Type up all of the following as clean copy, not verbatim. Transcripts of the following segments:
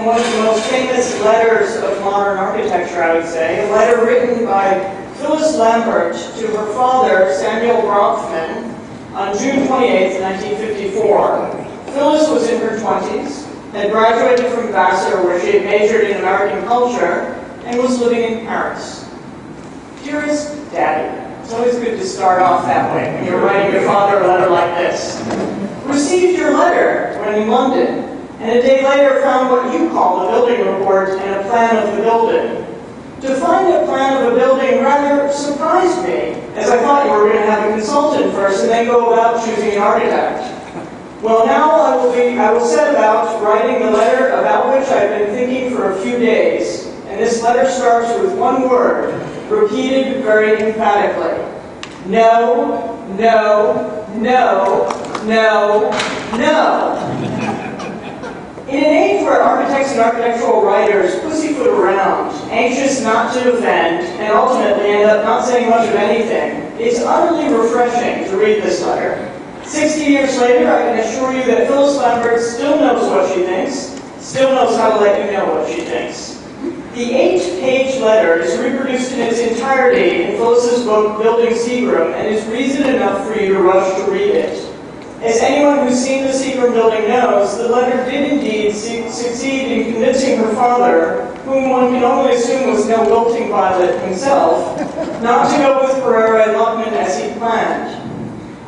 one of the most famous letters of modern architecture, I would say, a letter written by Phyllis Lambert to her father, Samuel Bronfman, on June 28, 1954. Phyllis was in her 20s, had graduated from Vassar, where she had majored in American culture, and was living in Paris. Dearest Daddy, it's always good to start off that way when you're writing your father a letter like this. Received your letter when in London, and a day later found what you call the building report and a plan of the building. To find a plan of a building rather surprised me, as I thought you were going to have a consultant first and then go about choosing an architect. Well, now I will set about writing the letter about which I've been thinking for a few days, and this letter starts with one word, repeated very emphatically. No, no, no, no, no. In an age where architects and architectural writers pussyfoot around, anxious not to offend, and ultimately end up not saying much of anything, it's utterly refreshing to read this letter. 60 years later, I can assure you that Phyllis Lambert still knows what she thinks, still knows how to let you know what she thinks. The 8-page letter is reproduced in its entirety in Phyllis's book, Building Seagram, and is reason enough for you to rush to read it. As anyone who's seen the Seagram building knows, the letter did indeed succeed in convincing her father, whom one can only assume was no wilting violet himself, not to go with Pereira and Luckman as he planned.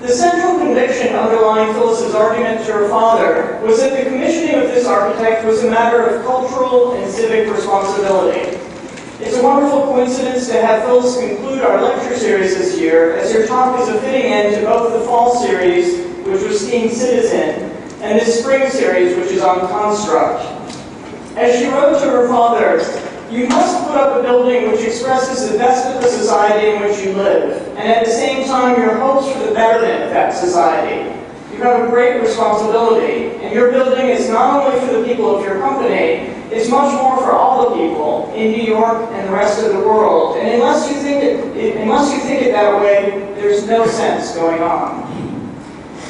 The central conviction underlying Phyllis's argument to her father was that the commissioning of this architect was a matter of cultural and civic responsibility. It's a wonderful coincidence to have Phyllis conclude our lecture series this year, as her talk is a fitting end to both the fall series, which was Steam Citizen, and this spring series, which is on Construct. As she wrote to her father, you must put up a building which expresses the best of the society in which you live, and at the same time your hopes for the betterment of that society. You have a great responsibility, and your building is not only for the people of your company, it's much more for all the people in New York and the rest of the world. And unless you think it that way, there's no sense going on.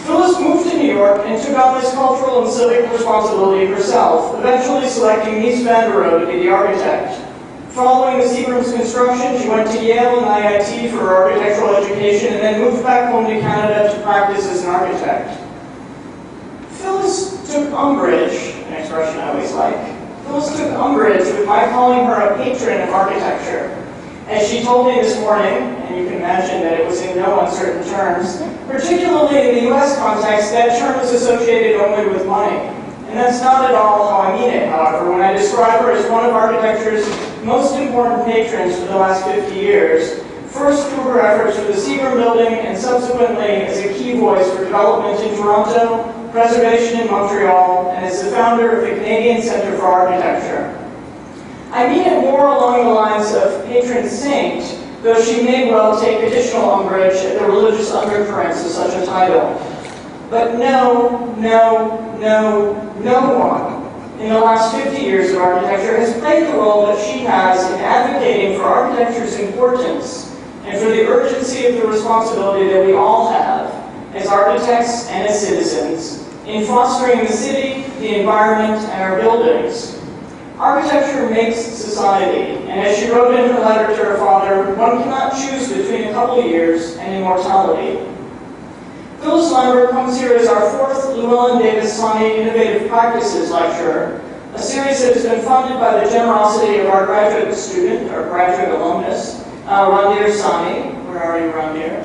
Phyllis moved to New York and took on this cultural and civic responsibility herself, eventually selecting Mies to be the architect. Following the Seagram's construction, she went to Yale and IIT for her architectural education and then moved back home to Canada to practice as an architect. Phyllis took umbrage, an expression I always like, Phyllis took umbrage with my calling her a patron of architecture. As she told me this morning, and you can imagine that it was in no uncertain terms, particularly in the US context, that term is associated only with money. And that's not at all how I mean it, however, when I describe her as one of architecture's most important patrons for the last 50 years, first through her efforts for the Seagram building, and subsequently as a key voice for development in Toronto, preservation in Montreal, and as the founder of the Canadian Centre for Architecture. I mean it more along the lines of patron saint, though she may well take additional umbrage at the religious undercurrents of such a title. But no one in the last 50 years of architecture has played the role that she has in advocating for architecture's importance and for the urgency of the responsibility that we all have as architects and as citizens in fostering the city, the environment, and our buildings. Architecture makes society, and as she wrote in her letter to her father, one cannot choose between a couple of years and immortality. Phyllis Lambert comes here as our fourth Llewellyn Davis Sani Innovative Practices lecture, a series that has been funded by the generosity of our graduate student, or graduate alumnus, Randir Sani. Where are you, Randir?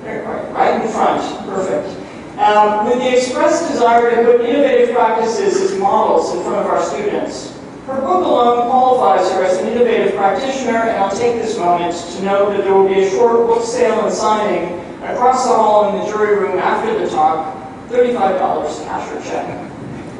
There, right in front. Perfect. With the express desire to put innovative practices as models in front of our students. Her book alone qualifies her as an innovative practitioner, and I'll take this moment to note that there will be a short book sale and signing across the hall in the jury room after the talk, $35 cash or check.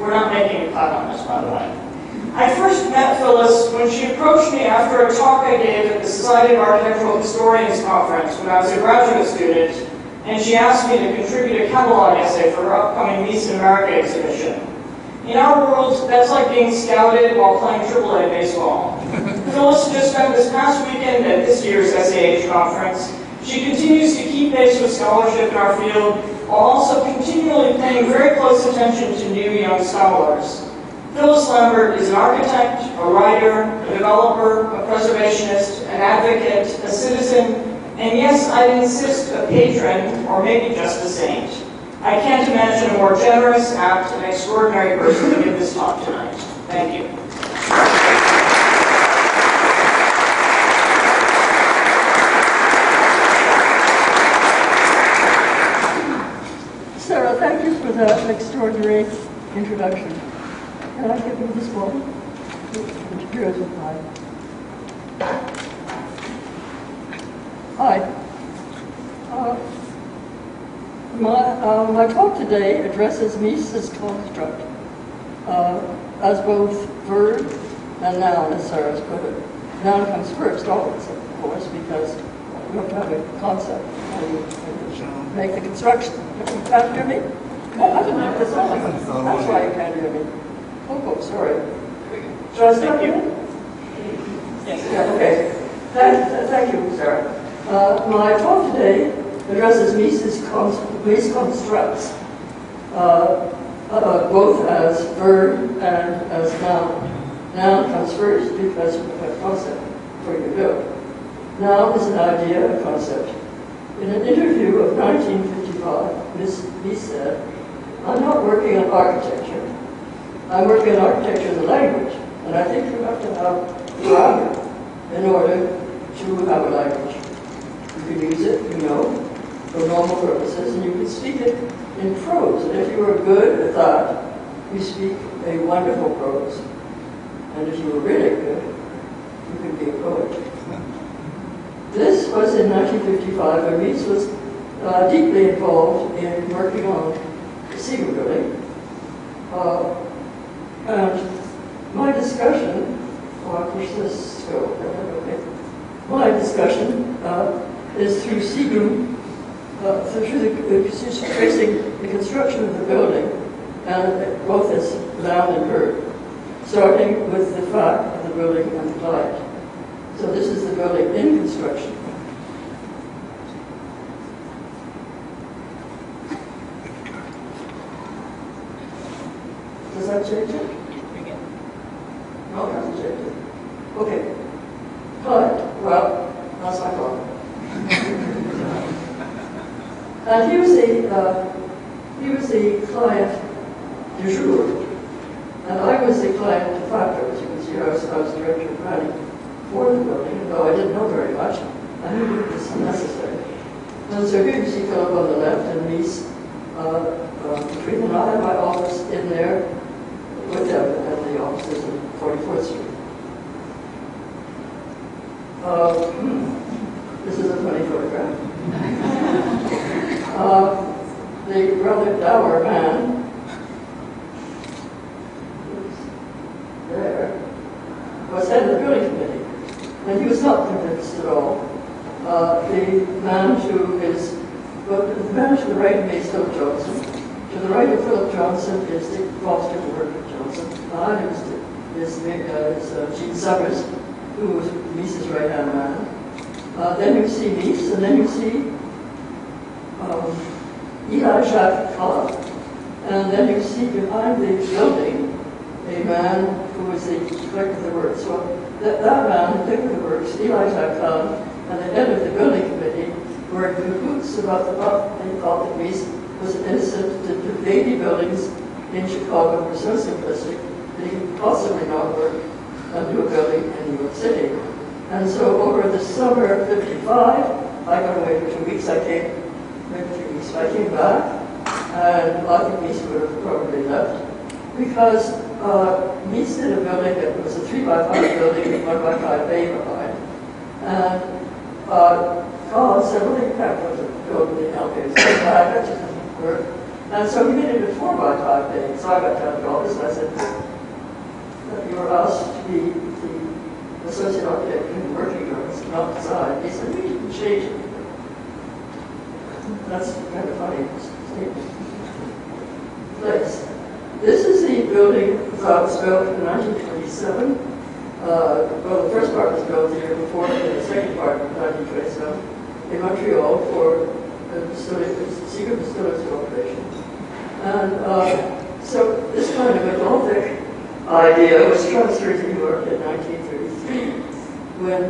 We're not making a cut on this, by the way. I first met Phyllis when she approached me after a talk I gave at the Society of Architectural Historians Conference when I was a graduate student, and she asked me to contribute a catalog essay for her upcoming Mies in America exhibition. In our world, that's like being scouted while playing AAA baseball. Phyllis just spent this past weekend at this year's SAH conference. She continues to keep pace with scholarship in our field, while also continually paying very close attention to new young scholars. Phyllis Lambert is an architect, a writer, a developer, a preservationist, an advocate, a citizen, and yes, I'd insist, a patron, or maybe just a saint. I can't imagine a more generous, apt, and extraordinary person to give this talk tonight. Thank you. Sarah, thank you for that extraordinary introduction. Can I give you this one? Which appears with mine. Hi. My talk today addresses Mies's construct as both verb and noun, as Sarah's put it. Noun comes first, always, of course, because we have to have a concept and make the construction. You can't hear me? Oh, I didn't have this on. That's why you can't hear me. Oh, sorry. Should I start again? Yes. Yeah, okay. Thank you, Sarah. My talk today addresses Mies's constructs, both as verb and as noun. Noun comes first because we have a concept for you to build. Noun is an idea, a concept. In an interview of 1955, Mies said, "I'm not working on architecture. I'm working on architecture as a language, and I think you have to have grammar in order to have a language. You can use it, for normal purposes, and you can speak it in prose. And if you are good at that, you speak a wonderful prose. And if you were really good, you could be a poet." This was in 1955, when Mies was deeply involved in working on the Seagram building. And my discussion, I'll push this, okay. My discussion is through Seagram, through tracing the construction of the building, and both as noun and verb, starting with the fact of the building and the client. So this is the building in construction. Does that change it? No, it doesn't change it. Okay. Client. Well, that's my problem. And he was the client du jour, and I was the client de facto. As you can see, I was director of planning for the building, and though I didn't know very much, I knew it was necessary. And so here you see Philip on the left, and Mies between them. I had my office in there with them at the offices in 44th Street. This is a funny photograph. The rather dour man there was head of the building committee, and he was not convinced at all. The man to the right of me is Philip Johnson. To the right of Philip Johnson is Dick Foster, who worked with Johnson. Behind him is Gene Summers, who was Mies's right-hand man. Then you see Mies, and then you see Eli Jacques Kahn. And then you see behind the building a man who is the clerk of the works. So that man, the clerk of the works, Eli Jacques Kahn, and the head of the building committee were in cahoots about the fact they thought that Mies was innocent to do 80 buildings in Chicago were so simplistic that he could possibly not work and do a building in New York City. And so over the summer of '55, I got away for 2 weeks. I came back, and I think Mies would have probably left, because Mies did a building that was a 3x5 building with 1x5 bay behind. And Kahn said, well, you can't build the LKs. That just doesn't work. And so he made it a 4x5 bay. So I got down to the office and I said, you were asked to be the associate architect in working drawings, not design. He said, we can change it. That's kind of funny place. This is the building that was built in 1927. Well, the first part was built the year before, and the second part in 1927 in Montreal for the Secret Facilities Corporation. And so this kind of a Gothic idea was transferred to New York in 1933 when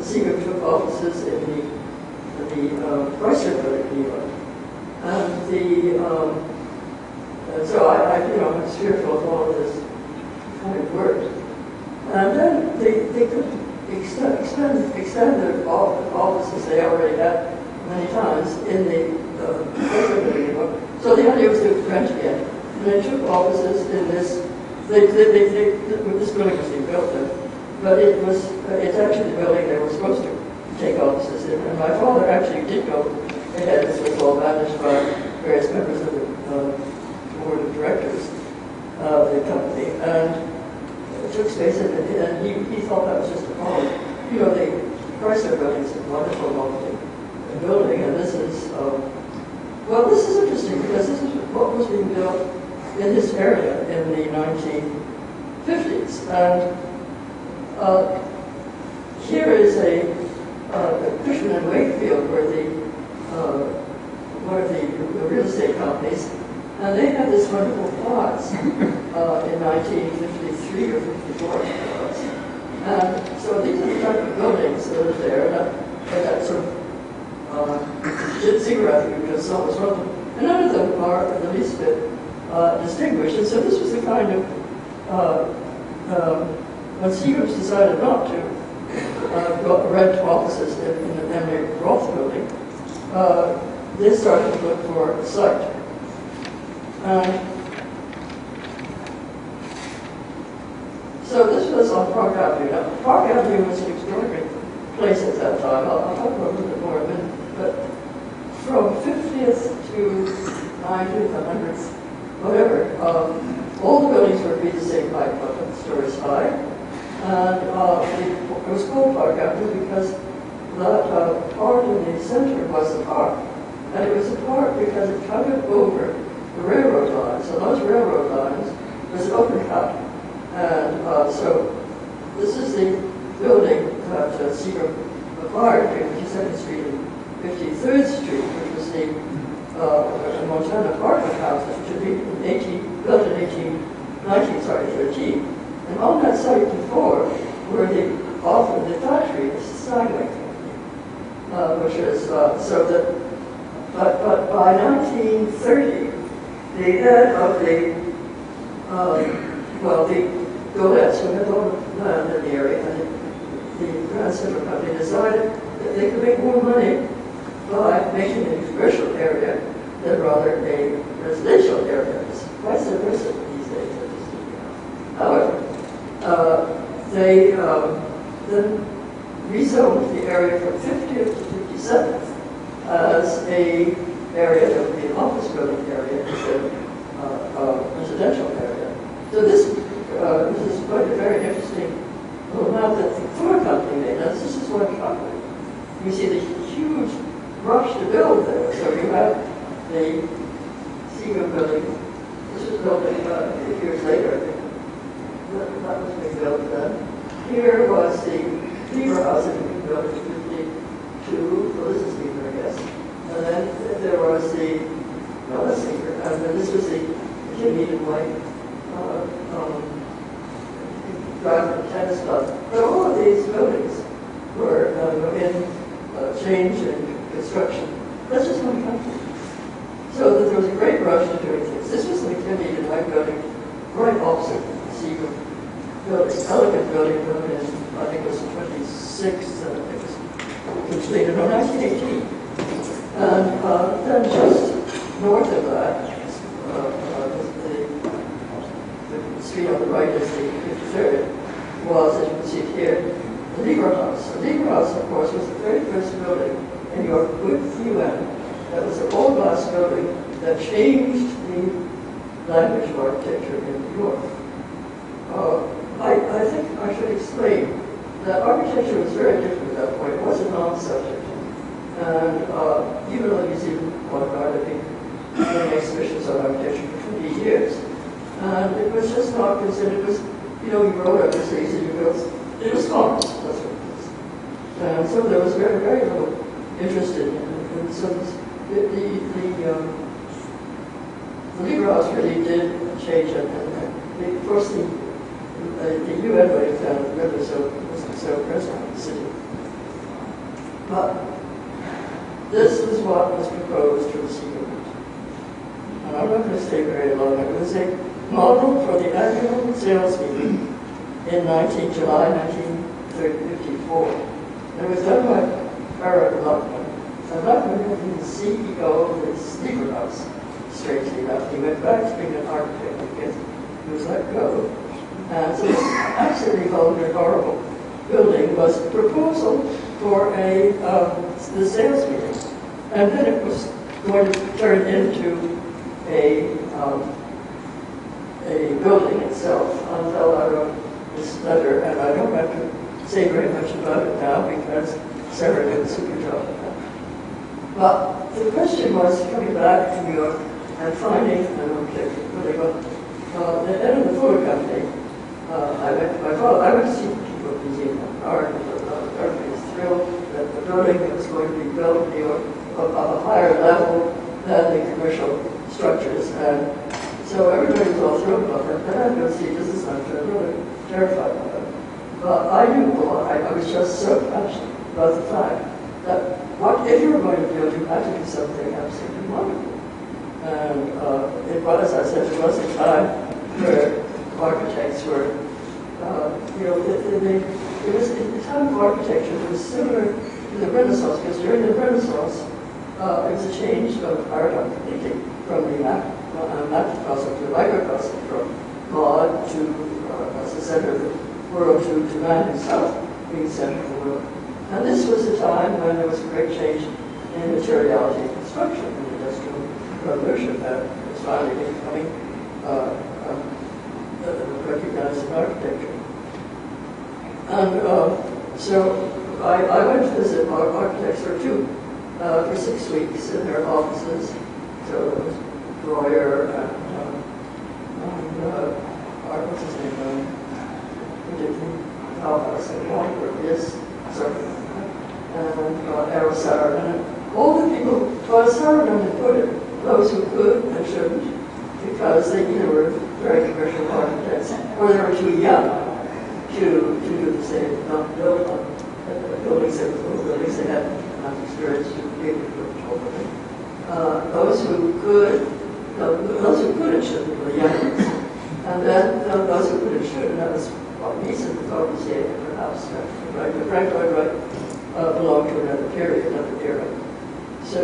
Seagram took offices in the Chrysler Building in New York. And so I was fearful of all of this kind of work. And then they could extend their offices they already had many times in the Chrysler Building in New York. So the idea was to rent again. And they took offices in this. This building was being built then, but it's actually the building they were supposed to take offices in. And my father actually did go ahead. This was all managed by various members of the board of directors of the company, and it took space in it. And he thought that was just a problem. You know, the Chrysler Building is a wonderful building, and this is this is interesting because this is what was being built in this area in the 1950s. And here is a Cushman and Wakefield, where one of the real estate companies, and they had this wonderful plaza in 1953 or 54. And so these are the type of buildings that are there, and that sort of ziggurat because some was one of them. And none of them are the least bit distinguished. And so this was the kind of, when Seagram's decided not to rent offices in the Emily Roth building, they started to look for a site. So this was on Park Avenue. Now, Park Avenue was an extraordinary place at that time. I'll talk about it a little bit more in a minute. But from 50th to 90th, 100th, whatever, all the buildings were be the same height, 11 stories high. And it was called Park Avenue because that part in the center was a park. And it was a park because it covered over the railroad lines. So those railroad lines was an open cut. And so this is the building that Seagram acquired between 52nd Street and 53rd Street, which was the Montana apartment houses, which had been built in 1913. And on that site before were the factory, the Steinway Company, which is so that. But by 1930, the head of the Golettes, who had all the land in the area, and the Grand Central Company decided that they could make more money by making it a commercial area than rather a residential area. It's vice versa these days. However, they then rezoned the area from 50th to 57th as a area that would be an office building area instead of a residential area. So this is quite a very interesting little map that the Ford Company made. Now, this is one company. You see the huge rush to build there. So you have the Seagram building. This was built a few years later, I think. That was being built then. Here was the Lever House that had been built in 52. Well, this is Lever, I guess. And then there was that's Lever. And then this was the Kidney and White Driving Tennis Club. But all of these buildings were in change and construction. That's just one country. So that there was a great rush to doing things. This was the McKinney and White building right opposite the Seagram building, elegant building built in, I think it was 26, and it was completed in 1918. And then just north of that, the street on the right is the 53rd, was, as you can see here, the Lever House. The Lever House, of course, was the very first building in New York with UN. That was an old glass building that changed the language of architecture in New York. I think I should explain that architecture was very different at that point. It was a non-subject. And even though the Museum of Modern Art had been doing exhibitions on architecture for 20 years, and it was just not considered. It was, you wrote up this things and you built. It was commerce, that's what it was. And so there was very, very little interest in it. And so the Lever House really did change it. And of course, the UN went down the river, so it wasn't so present in the city. But this is what was proposed for the sea government. And I'm not going to stay very long. It was a model for the annual sales meeting in July 1954. And it was done by Barrett Luckman. And Luckman had been the CEO of the Sleeper House, strangely enough. He went back to being an architect because he was let go. And so this absolutely vulgar, horrible building was a proposal for the sales meeting. And then it was going to turn into a building itself until I wrote this letter, and I don't have to say very much about it now because Sarah did a super job of that. But the question was coming back to New York and finding an object really well. The head of the photo company, I went to my father. I went to see the People Museum of Art, and everybody was thrilled that the building that was going to be built in New York of a higher level than the commercial structures. And so everybody was all thrilled about that. Then I go see Business Center, really terrified about it. But I knew why. I was just so passionate about the fact that what if you were going to build, you had to do something absolutely wonderful. And it was, as I said, it was a time where architects were, it was the time of architecture that was similar to the Renaissance, because during the Renaissance, it was a change of paradigm completely from the macrocosm to the microcosm, from God to, as the center of the world, to man himself being the center of the world. And this was a time when there was a great change in materiality and construction, in the industrial revolution that was finally becoming recognized in architecture. And so I went to visit architects for 6 weeks in their offices. So there was Breuer and what's his name? Alvarez and Walker, yes, sorry. And Errol Saarinen, and all the people, well, Saarinen had put it, those who could and shouldn't, because they either were very commercial architects or they were too young to do the same, not build on buildings that were little buildings. They had enough experience to be able to build tall buildings. Those who could and shouldn't were the young ones. And then those who could and shouldn't, that was what Mies thought was the perhaps, right? But Frank Lloyd Wright belonged to another period, another era. So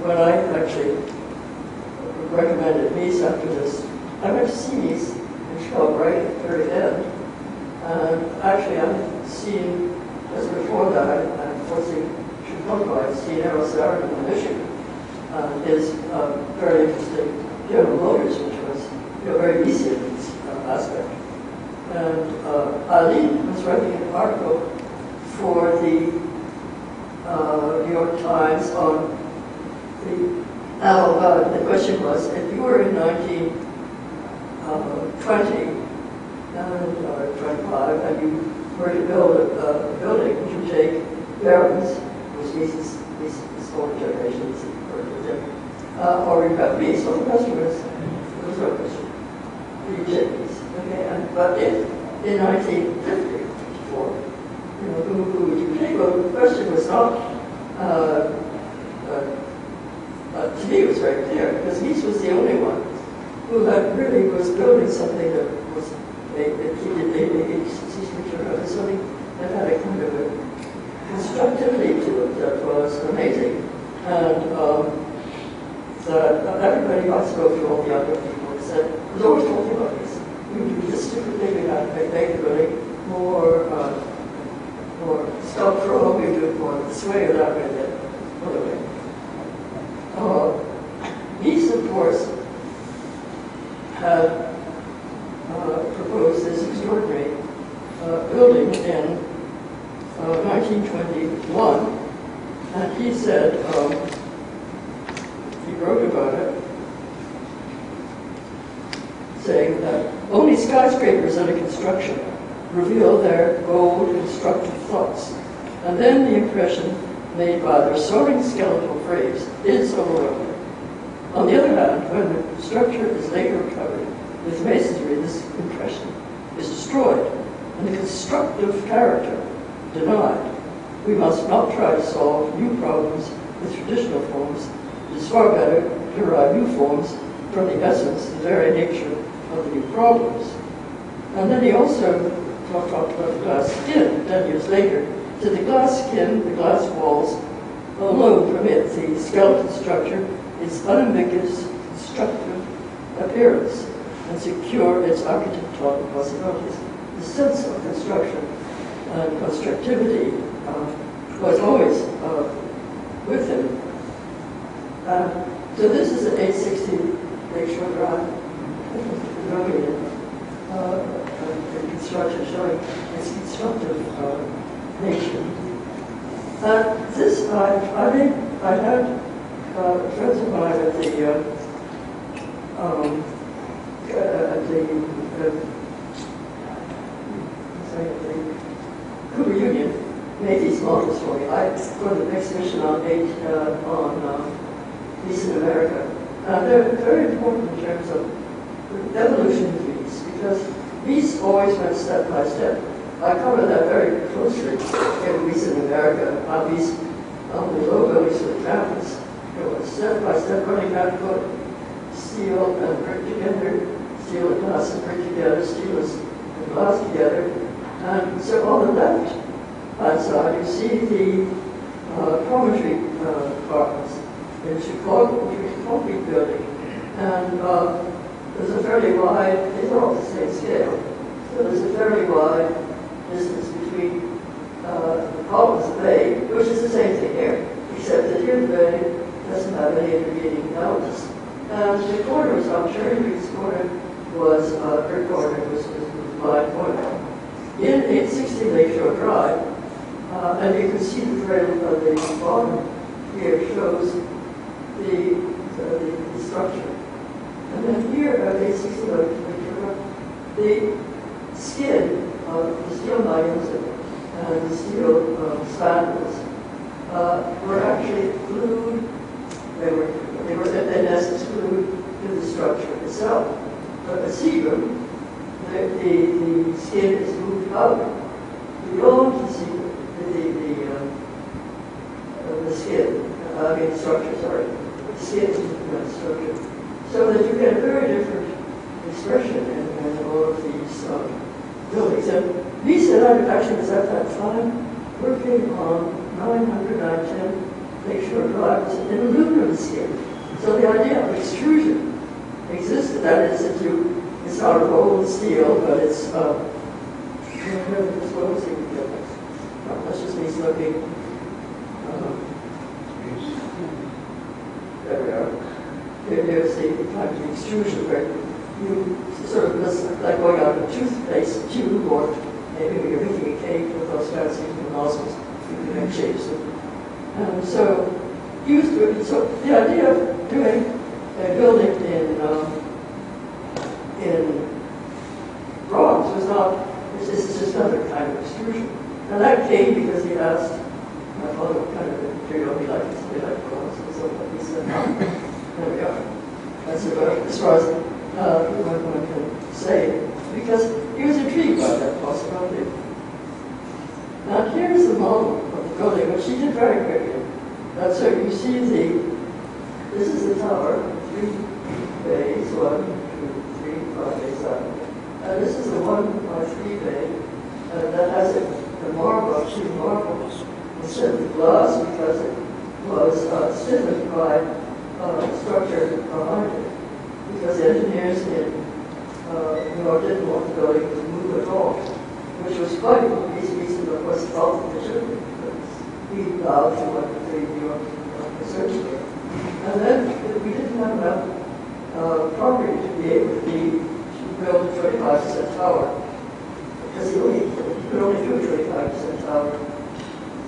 when I actually recommended Mies after this, I went to see Mies in Chicago right at the very end. And actually, I had seen, as before that, and forcing Chicago, I had seen Errol Saarinen in Michigan. His very interesting General Motors, which was very easy in its aspect. And Ali was writing an article for the New York Times on the question was, if you were in 1920 or 25 and you were to build a building, would you take Barron's, which means this older generation, or you've got Mies? Well, the question was no question. You take Mies. Okay, but if in 1954, who would you take? Well, the question was not, to me it was very clear, because Mies was the only one who had really was building something that was, something that had a kind of a constructivity to it that was amazing. And that everybody got spoke to all the other people and said, was always talking about this. We do this stupid thing, we got to make it really more sculptural, we do it more this way or that way, the other way. Mies, of course, had proposed this extraordinary building in 1921, and he said, he wrote about it, saying that only skyscrapers under construction reveal their bold, constructive thoughts, and then the impression made by their soaring skeletal frames is overwhelming. On the other hand, when the structure is later recovered, with masonry, this impression is destroyed, and the constructive character denied. We must not try to solve new problems with traditional forms. It is far better to derive new forms from the essence, the very nature of the new problems. And then he also talked about the glass skin 10 years later. So the glass skin, the glass walls, alone permit the skeleton structure its unambiguous constructive appearance and secure its architectural possibilities. The sense of construction and constructivity was always with him. So this is an 860 Lakeshore Drive, the construction showing its constructive nature. This, I had friends of mine at the Cooper Union made these models for me. For the exhibition on Mies in America. They're very important in terms of the evolution of Mies, because Mies always went step by step. I covered that very closely in Mies in America, how Mies on the low buildings of the campus. It was step by step running down to steel and brick together, steel and glass and brick together, steel and glass together. And so on the left hand side, you see the promontory apartments in Chicago, which was a concrete building. And there's a fairly wide, these are all the same scale, so there's a fairly wide distance between the columns of bay, which is the same thing here, except that here the bay doesn't have any intervening elements. And the corner was up, Cherry Creek's corner was, her corner was wide corner. In 860 Lakeshore Drive, and you can see the trail of the bottom here shows the structure. And then here at 860 Lakeshore Drive, the skin of the steel linings and the steel spandrels were actually glued. They were in essence glued to the structure itself. But at Seagram, the skin is moved out beyond the Seagram, the skin. Structure, sorry. The skin is moved out of the structure, so that you get a very different expression in all of these buildings. And Mies and I actually was at that time working on 910 Lakeshore Drive was an aluminum skin. So the idea of extrusion existed. That is, that it's not a rolled steel, but it's that's just me looking. There we are. Here's the kind of extrusion where you sort of like going out of a toothpaste tube, or maybe when you're making a cake with those fancy nozzles, you can make shapes. So the idea of doing a building in bronze was not, this is just another kind of extrusion. And that came because he asked my father what kind of material he liked. He liked bronze, and so he said, there we are. That's about as far as one can say, because he was intrigued by that possibility. Now here's the model of the building, which he did very quickly. So you see this is the tower, 3 bays, 1, 2, 3, 5 bays, 7. And this is the 1 by 3 bay that has the marble, sheet marble, instead of glass, because it was stiffened by structure behind it. Because the engineers in New York didn't want the building to move at all, which was quite a reason, of course, the fault of the children. We allowed to what the New York research did. And then we didn't have enough property to be able to build a 25% tower, because you could only do a 25% tower.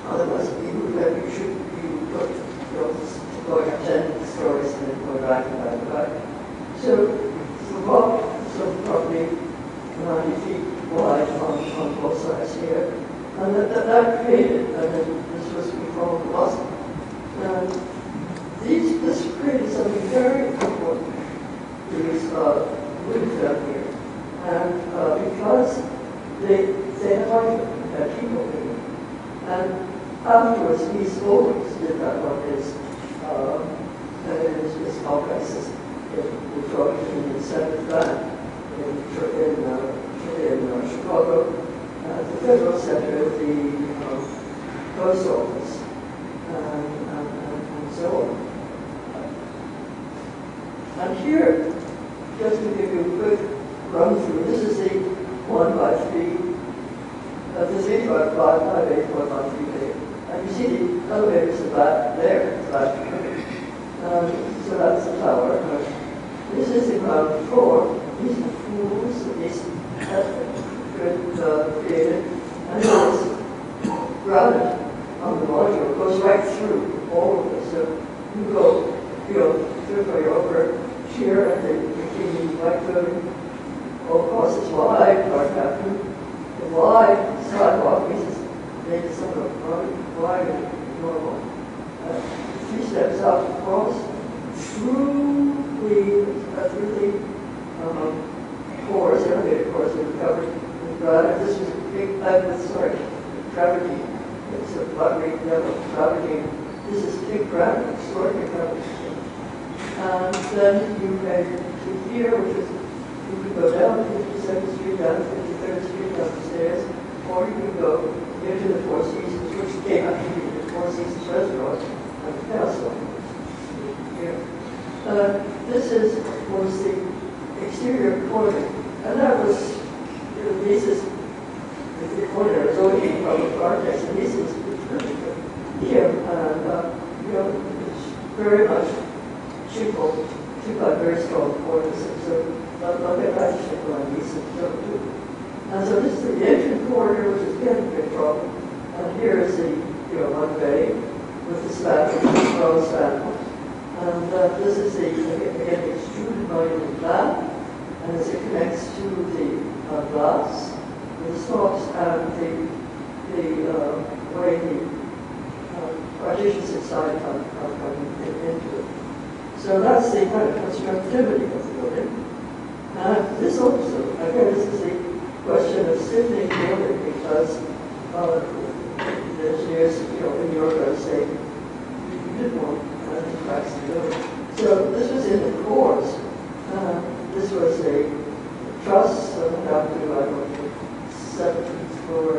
Otherwise, you should be going up 10 stories and then going back and back and back. So we bought some property 90 feet wide on both sides here, and that created, and then this was we call the Blossom. This created something very important. These wood they had people in it. And afterwards, Mies always did that on his complexes in Detroit and in Seventh Band in Chicago, the Federal Center, the Post Office, and so on. And here, just to give you a quick run through, this is the 1 by 3, the 3 by 8, 1 by 3 day. And you see the elevators are back there, so that's the tower. This is the ground floor. These are pools that these good created. And there's granite on the module. It goes right through all of this. So you go, through over here, and the white building all across this wide Park Avenue. The wide sidewalk is made somewhat wide and normal. 3 steps out across through the cores, elevator cores that were covered with granite. This was a big travertine. It's a buttery yellow travertine. This is big granite, extraordinary granite. And then you came to here, which is, you could go down 52nd Street, down 53rd Street, down the stairs, or you could go into the Four Seasons, which came up to be the Four Seasons restaurant and the castle. Here. This was the exterior corner, and that was, this is the corner is always being public architects, and this is here, and it's very much shingle, by very strong corners, so look at that shingle on these, and so this is the entrance corridor, which is getting a big problem, and here is the, one bay with the spanel, strong spanel. And this is again, extruded monument plan, and as it connects to the glass, the stalks, and the way the partitions inside come into it. So that's the kind of constructivity of the building. And this also, again, this is the question of stiffening the building, because the engineers, in Europe, are saying you didn't want cracks in the building. So this was in the cores. This was a truss down to, I don't know, 17th floor,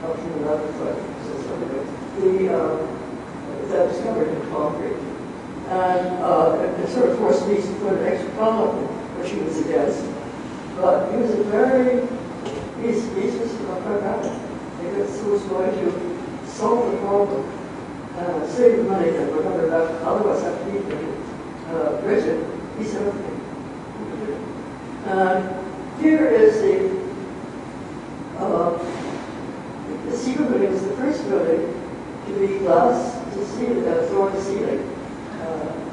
up to the 11th floor. So something that was covered in concrete. And it sort of forced me to put an extra column, which he was against. But he was a very, Mies was pragmatic. He was going to solve the problem. Save the money that we're going to otherwise have to keep it rigid. He said, okay. Here is the secret building is the first building to be glass to ceiling, floor to ceiling.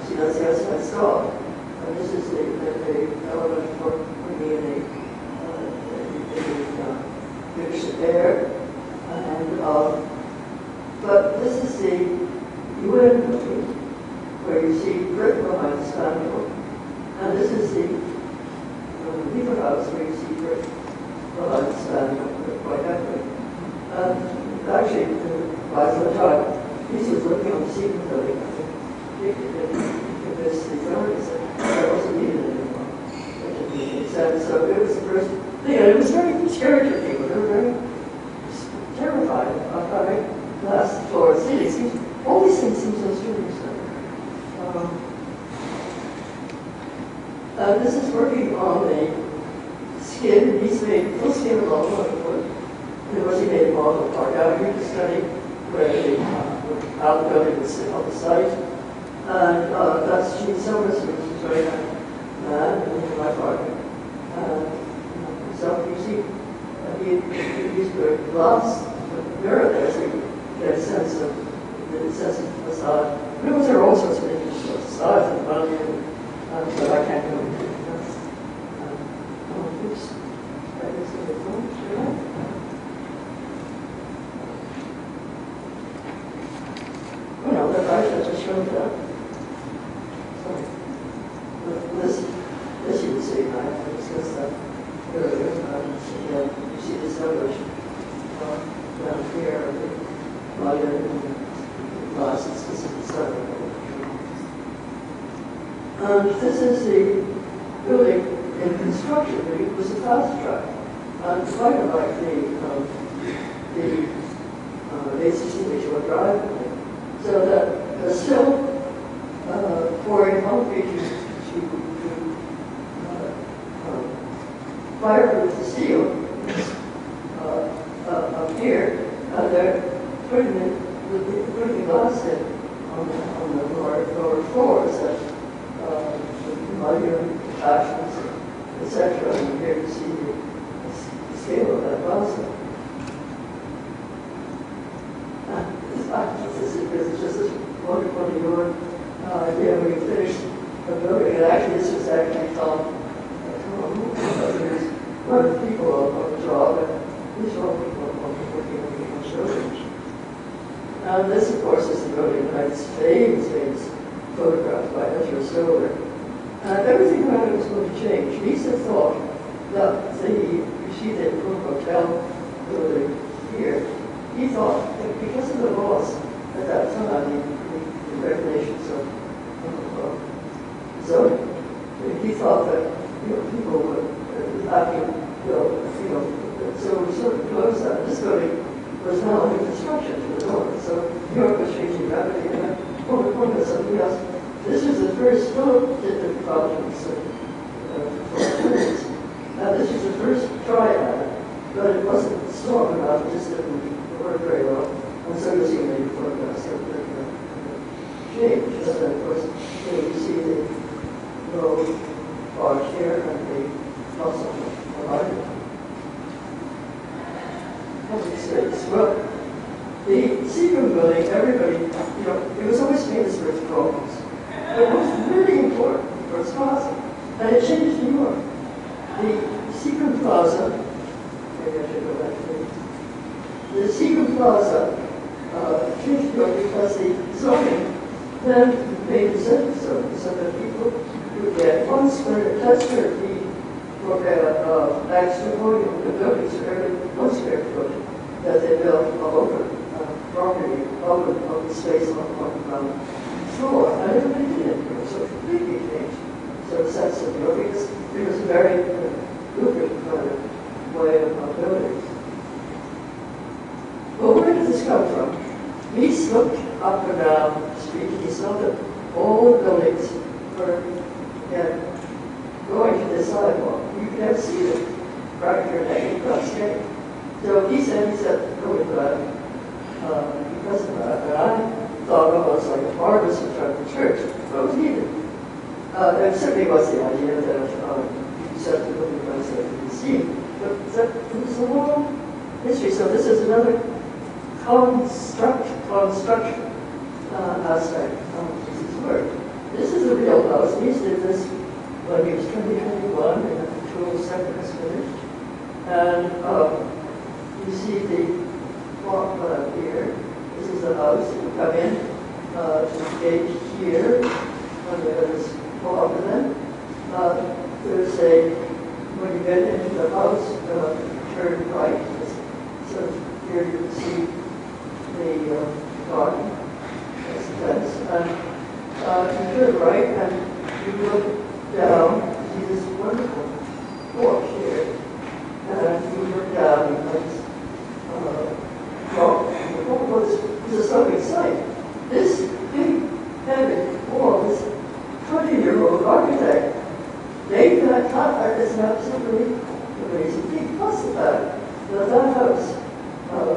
See, that's the outside straw. And this is the element for bringing in a finish air. And but this is the UN building, where you see brick behind the spandrel. And this is the Beaver House, where you see brick behind the spandrel, quite heavily. And actually, by the time, Mies was looking on the secret building, I think, he convinced the authorities that wasn't needed anymore. It didn't make any sense. So it was the first thing, and it was very scary to people. They were very terrified of having glass floor ceilings. All these things seem so strange. This is working on the skin. He's made full skin of all of wood. And of course, he made a model of Park Avenue to study where the outbuilding was on the site. And that's Gene Summers, which is very nice man in my partner. So you see, he used the glass mirror there, so you get a sense of the facade. But there are all sorts of interesting facades in front of you, but I can't go into it. Oops. Oh no, I should just show that. Sorry. This you can see, I discussed that earlier. You see this celebration. there in the classes. This is the center. And this is the building in construction. It was a fast track. And quite unlike the 860 drive. So that they're still pouring concrete to fireproof the steel up here, and they're putting the glass in on the lower floors that modular attachments, etc. And here you see the scale of that glass. This is just this wonderful new idea when you finish the building. And actually, this was actually Tom. There's one of the people on the job, and these are all people working on showrooms. And this, of course, is the building that's famous photographed by Ezra Stover. And everything around it was going to change. Mies had thought that you see the hotel building here. He thought that because of the laws at that time, the regulations of zoning, he thought that people would have to so we sort of closed that. This building was now under construction to the north, so New York was changing rapidly. And I want to point out something else. This was the first Philip did the projects this was the first try at it, but it wasn't strong enough. It just didn't work very well. And so you see the forecast of the change. And then, of course, you see the low arch here and the muscle alignment. Public space. Well, the Seagram building, everybody, it was always famous for its drawings. But it was really important for its plaza. And it changed New York. The Seagram Plaza, maybe I should go back to the Seagram Plaza changed New York because the zoning then made incentive zoning so that people would get 10 square feet for extra podium. The buildings are every 1 square foot that they built all over property, open space on the ground floor. And everybody did it. It was a completely changed sort of sense of New York because it was a very lucrative kind of way of building. Well, where did this come from? Mies looked up and down the street. He saw that all the buildings were going to the sidewalk. You could have seen it right here next to us. So he said, go with that because of that. And I thought, well, it's like a harvest in front of the church. What was needed? There certainly was the idea that you set the building price that you can see. But it was a long history. So this is another construction aspect of his work. This is a real house. Mies did this when he was 21 and the control center was finished. And you see the walk here. This is the house. You come in to the gate here, and there's walk, and then there's when you get into the house, turn right. So here you can see the garden, that's the fence, and you turn right and you look down, you see this wonderful porch here, and you look down and it's a stunning sight. This big, heavy wall, this 20-year-old architect made that cut. It's absolutely amazing thing. Plus the fact that that house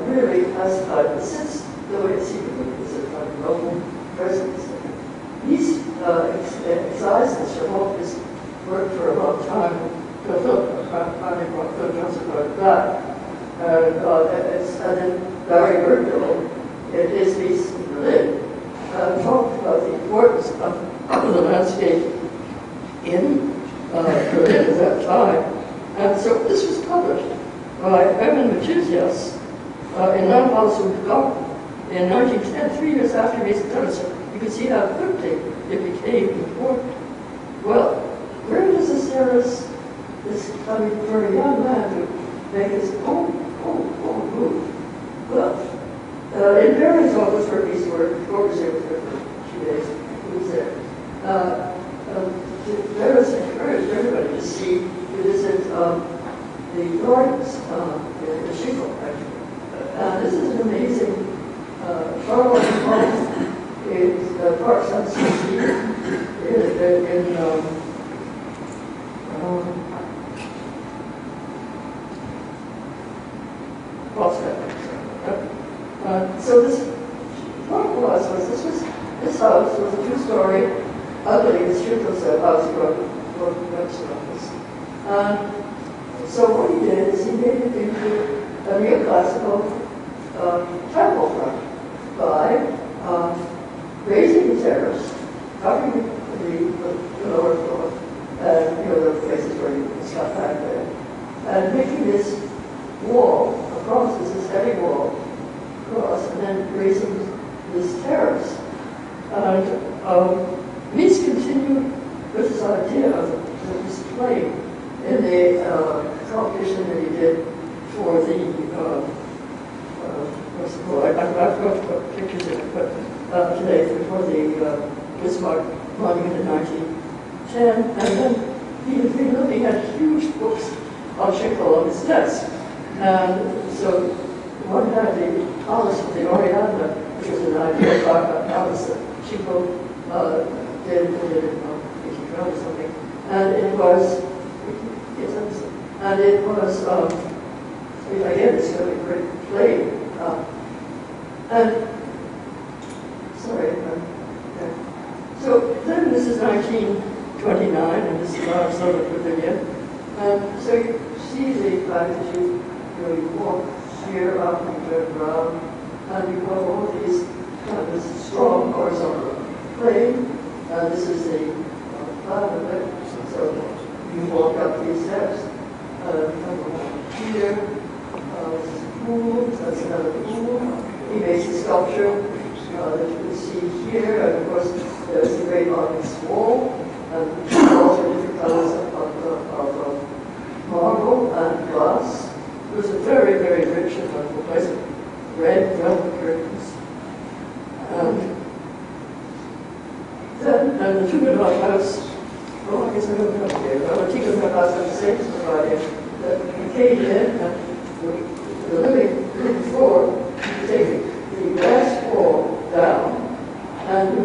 really has kind of sits the way it's seen as a kind of Roman presence. He's excised this from all his work for a long time. Finally brought Phil Johnson back. And then Barry Burkhill, in his piece in Berlin, talked about the importance of the landscape in Berlin at that time. And so this was published by Hermann Matthias in Non-Household Garden in 1910, 3 years after Mies had done it. So you can see how quickly it became important. Well, where does this terrace, for a young man to make his own move? Well, in Barry's Turkey's word, before was there for a few days, he was there. Let us encourage everybody to see, to visit the gardens in the Shingle, actually. This is an amazing Charlotte home. It's Parks on Sea in so this, what it was this house was a two-story, ugly, as Shingle said, house for restaurants. So what he did is he made it into a neoclassical temple front by raising the terrace, covering the lower floor, and the places where you can stop back there, and making this wall across, this heavy wall across, and then raising this terrace. And Mies continued with this idea of this play in the competition that he did for the what's it called? I've got to put pictures in it, but today before the Bismarck monument in 1910, and then he had huge books on Shingle on his desk, and so one had the Palace of the Oriana, which was an idea about a palace that Shingle did in 1812 or something, and it was. And it was, again, it's going to be a great play. So then this is 1929, and this is our Southern Pavilion. So you see the fact that you walk here up and turn around, and you have all these this strong horizontal plane. This is the plan of it. So you walk up these steps. Here, this is a pool, that's another pool. He makes a sculpture that you can see here, and of course there's the great onyx wall, and walls are different colors of marble and glass. It was a very, very rich and wonderful place with red velvet curtains. And the Tugendorf house. Well, I guess I don't know here. Well, the Tugendorf house had the same sort of idea. That we came in and the living floor, you take the glass wall down, and you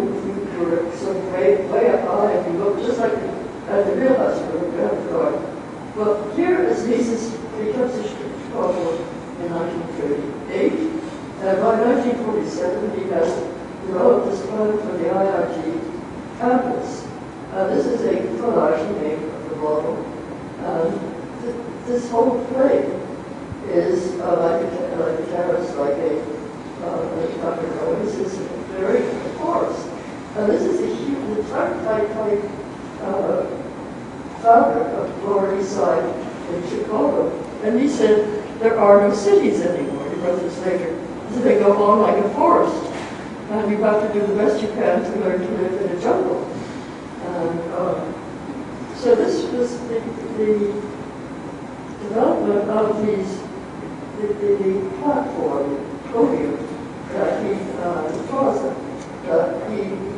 were sort of way up high, and you look just like at the real house where we have the garden. Well, here is Mies's reconstruction in 1938, and by 1947 he has developed this plan for the IIT campus. This is a collage he made of the model. This whole plane is like a terrace, like a this is a very forest. This is a huge, the type founder of Lower East Side in Chicago. And he said, there are no cities anymore. He wrote this later. He said, they go on like a forest. And you have to do the best you can to learn to live in a jungle. And so this was the development of these, the platform, the podium that he, the plaza, that he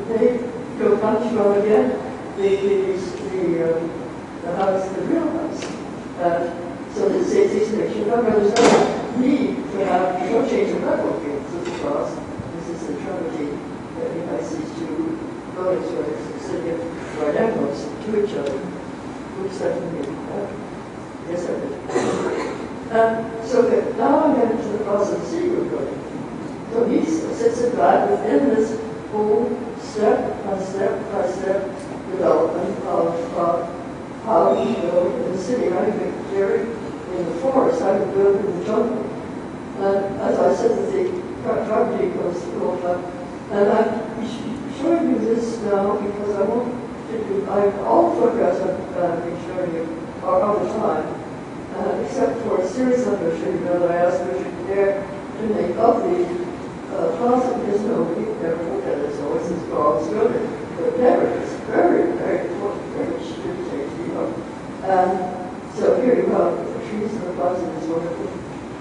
made go punch from again, the house, the real house. So this is to make sure there's no need to have, no change of level here. This is across, this is the Trinity that unites these two buildings where they're sitting at right angles to each other. Oops, that didn't mean that. Yes, I did. So that now I'm headed to the Plaza of Seagull building. So he sits in that within this whole step by step development of how you build in the city, how you make clearing in the forest, how you build in the jungle. And as I said, the property goes through up. And I'm showing you this now because I want to do, all photographs I've been showing you are all the time. Except for a series of them, that I asked Richard Dare to make of the plaza, because nobody never looked at it. It's always this broad building, but never. It's very, very important, very distributed, And so here you have the trees in the plaza, these wonderful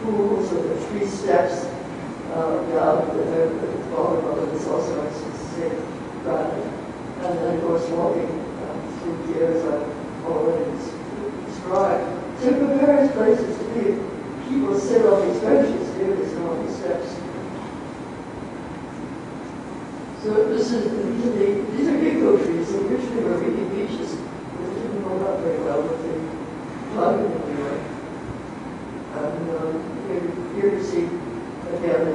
pools with the 3 steps, the volleyball is also a specific ground. And then, of course, walking through gears I've already described. So for various places to be, people sit on these benches near these normal steps. So these are gecko trees. They originally were reedy beaches. They didn't hold up very well with the climate anyway. And here you see again a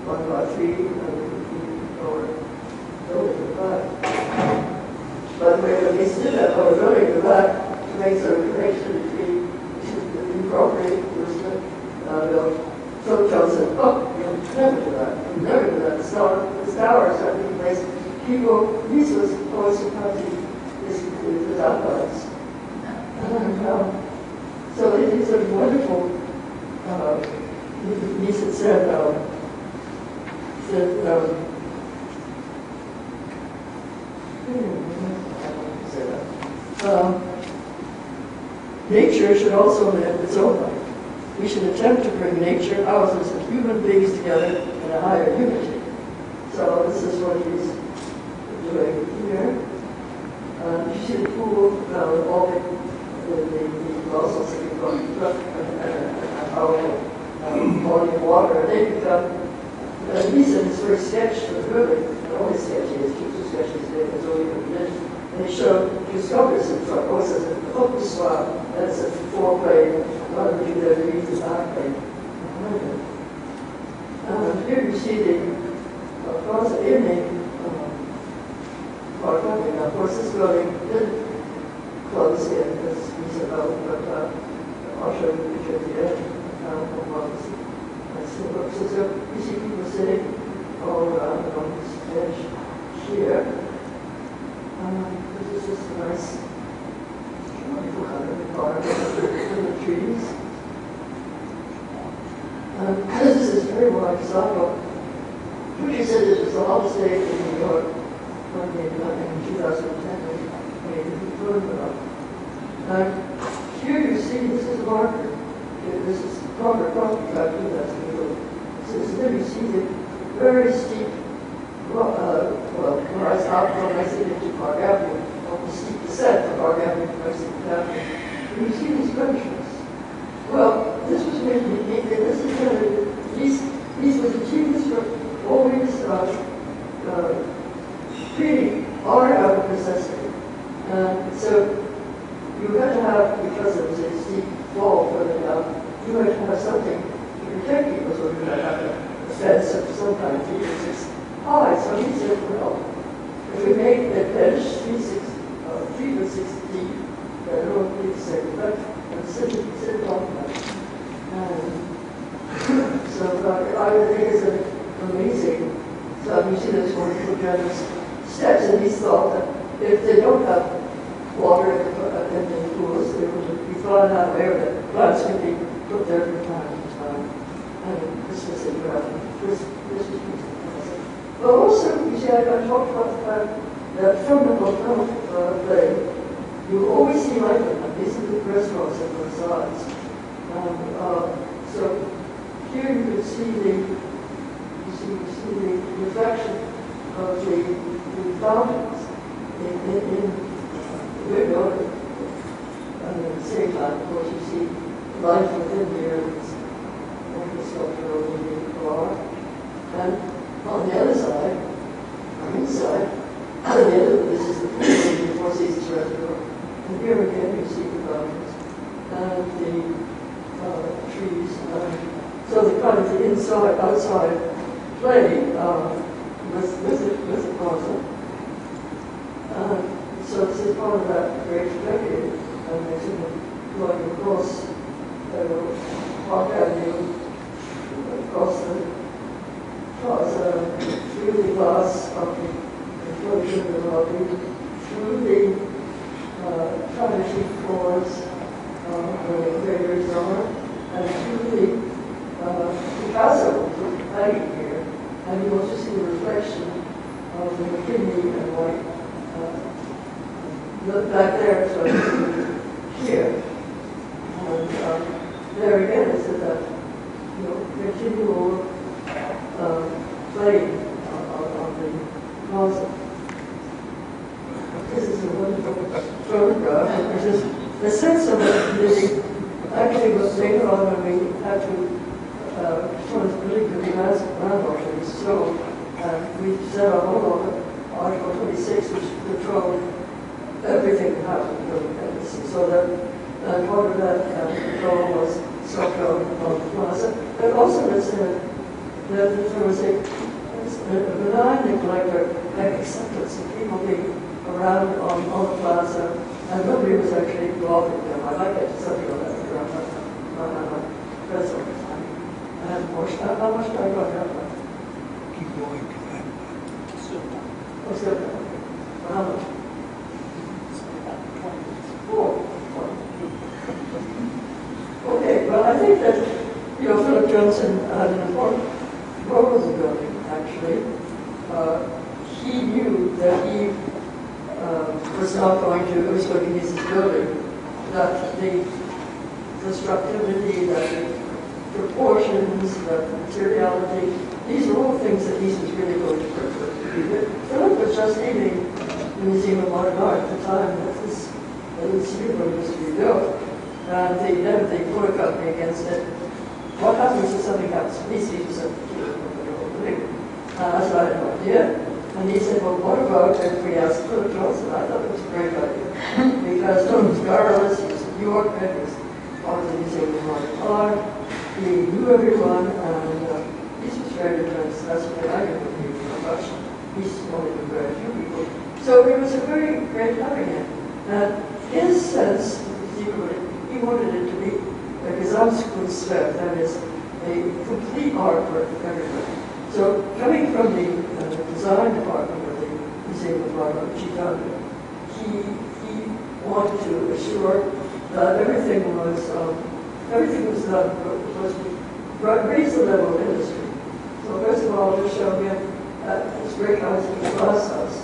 1x3 or building in the back. By the way, when they did that, or building in the back, to make sort of connection between the property was Phil Johnson, never do that. Never do that. The towers are in place. People, Mies was always supporting the outlines. So these are wonderful, Mies had said, nature should also live its own life. We should attempt to bring nature, houses, and human beings together in a higher unity. So this is what he's doing here. You see the pool involving the also sitting on a powerful body of water. And they become, he said his first sketch was really the only sketch he has, two sketches there, that's all he ever did. And he showed discoveries in front, always as a hook swab, and it's a foreplay, one of the that reads the back plane. Here you see the cross in the park. Now, of course, this building didn't close in, as we said, but I'll show you the picture at the end. So you see people sitting all around on this bench here. This is just a nice, wonderful kind of environment in the trees. This is very well example. He said this was the hottest day in New York in 2010 when he made the photograph. Here you see, this is a marker. This is proper property factory, that's the middle. So there you see the very steep, where I stopped from Mexico to Park Avenue, on the steep descent from Park Avenue to Mexico Avenue. And you see these benches. Well, this was made, this is kind of, these was achievements for always creating art out of necessity. So you had to have, because it was a steep fall further down, you had to have something to protect people, so you had to have a fence of some kind, 3 or 6 high. So he said, well, if we make a bench 3 or 6 deep, I don't know what to say, but sit on that. So I think it's an amazing. So you see those wonderful generous steps, and he thought that if they don't have water in the pools, they would be thought out where the plants could be put there from time to time. And this was interesting. This was beautiful. But also, you see, I talked about the fact that from the hotel play, you always see light in them. These are the restaurants at both sides. So here you can see the reflection of the fountains in the window. And at the same time, of course, you see life within the areas of the sculpture over the bar. And on the other side, on the inside, this is the Four Seasons restaurant. And here again, you see the fountains and the trees. So the kind of the inside, outside play with the plaza. So this is part of that great decade. And there's going across Park Avenue, across the plaza, through the glass of the lobby, through the Trinity floors where the graders are, and through the Picasso hanging here, and you also see the reflection of the McKinley and white back there, so here. And there again is that, continual playing on the plaza. This is a wonderful photograph. There's just a sense of it. Actually, was later on when we had to, one of the particularly landholdings, so we set up Article 26, which controlled everything that happened in the embassy. So that part of that control was structural on the plaza. But also it said that there was a benign neglect or acceptance of people being around on the plaza, and nobody was actually involved in them. I might get to something on that around my press all the time. And how much do I go down? Keep going. Oh, still down. How much? Oh. Okay, well, I think that, Philip Johnson had an important role in the building, actually. He knew that he was not going to use his building, that the constructivity, that the proportions, that the materiality, these are all things that Mies was really going to work with. Philip was just leaving the Museum of Modern Art at the time that this museum was to be built. And they put a company against it. What happens if something happens to Mies? He said, I had no idea. And he said, well, what about if we asked Philip Johnson? I thought it was a great idea. Because Philip was garrulous, he was in New York, he was part of the Museum of Modern Art, he knew everyone, and he was very intense. That's what I did with him so much. He's only been very few people. So it was a very great having him. And his sense, he wanted it to be a Gesamtkunstwerk, that is, a complete artwork of everybody. So coming from the design department of the Museum of Modern Art, he wanted to assure that everything was done, was raise the level of industry. So first of all, just show him this great house, the glass house.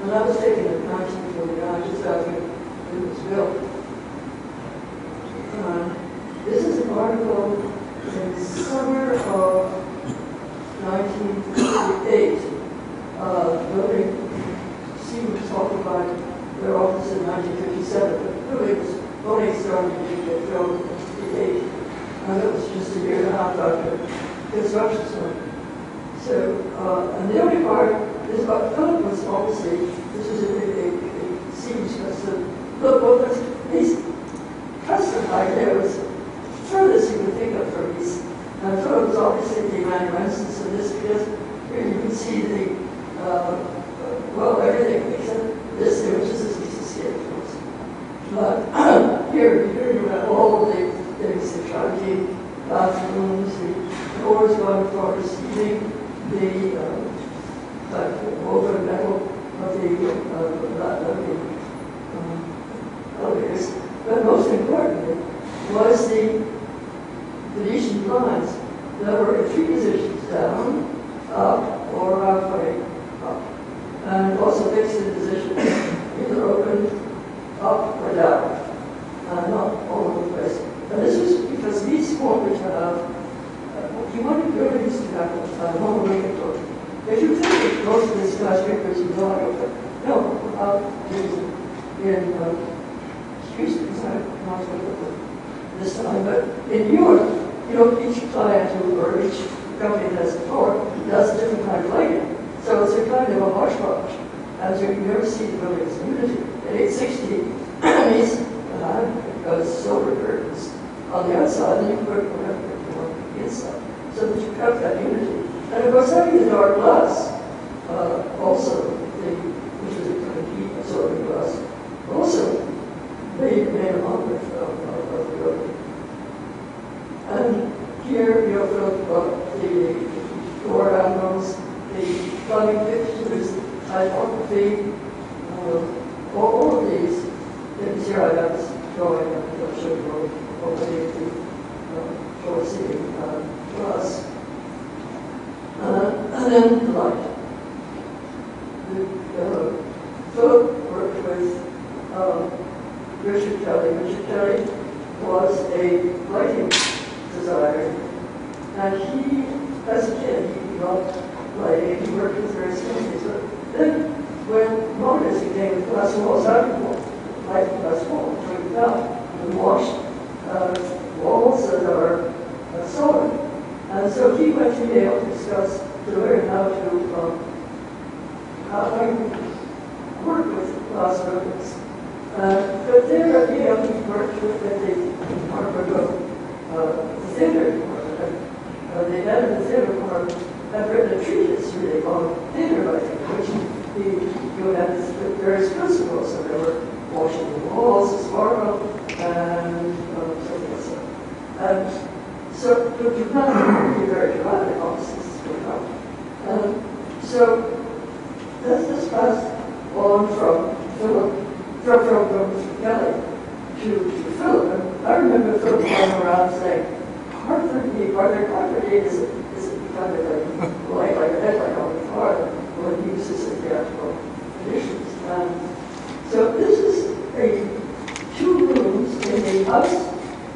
And that was taken in 1949, just after it was built. This is an article in the summer of 1958. Building, Stephen talked about their office in 1957, but the building was only starting to get built in 1958. And it was just a year and a half after construction started. So, and the only part is about Philip was obviously, this was a seems custom. Look, well, these custom idea was furthest you could think of for these. And Philip was obviously the amanuensis of this because here you can see the, everything except this image is a piece of scale. But here you have all the things, the tragedy, bathrooms, the doors going for receiving, the woven metal of the elevators. But most importantly was the Venetian blinds that were in three positions, down, up, or halfway up. And also fixed in position, either open, up, or down. Not all over the place. And this was because these wanted to have, he wanted buildings to have monorail doors. If you think that most of these skyscrapers are not open, no, excuse me, I'm not going to put this time, but in Europe, each client or each company that has a floor does a different kind of lighting. So it's a kind of a hodgepodge. As you never see the buildings in unity. At 860, these goes silver curtains on the outside, and you put whatever you want on the inside, so that you have that unity. And of course, having the dark glass, also, which is a kind of heat absorbing glass, also made a model of the building. And here, the door angles, the plumbing fixtures, typography, all of these things here I have going, I'll show you over the floor ceiling glass. And then the light. Philip worked with Richard Kelly. Richard Kelly was a lighting designer, And he, as a kid, he loved writing, he worked with various companies. But then, when modernism came, the glass walls out of the wall, like the glass wall, took it down and washed walls that are solid. And so he went to Yale to learn how to work with glass buildings. But there at Yale, he worked with the Department of Theater Department. The head of the theater department had written a treatise really on theater writing, which he had various principles. So they were washing the walls as marble and something else. And so the dramatic would be very dramatic, obviously, this is going on. So this passed on from Kelly to Philip. And I remember Philip going around saying, Hartford is kind of like a headline on the car when he uses the theatrical traditions. So this is two rooms in the house,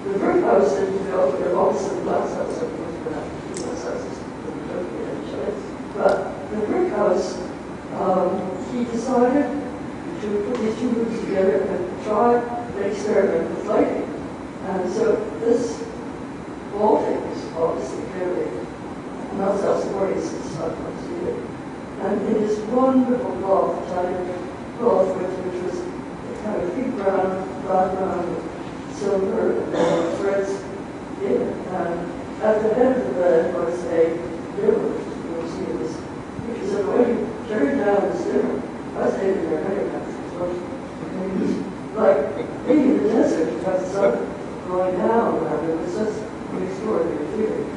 the brick house that he built, but also the glass house, of course, we're not two glass houses, but the brick house, he decided to put these two rooms together and try an experiment with lighting. And so this wall thing is obviously clearly not self-supporting since it's not considered. And in this wonderful cloth, Italian cloth, which was a kind of deep brown, background with silver threads in it. And at the head of the bed was a dimmer. You'll see this. Which is a way to turn down this dimmer. I stayed in there many times. It was like being in the desert, you have the sun going down, and it was just an extraordinary feeling.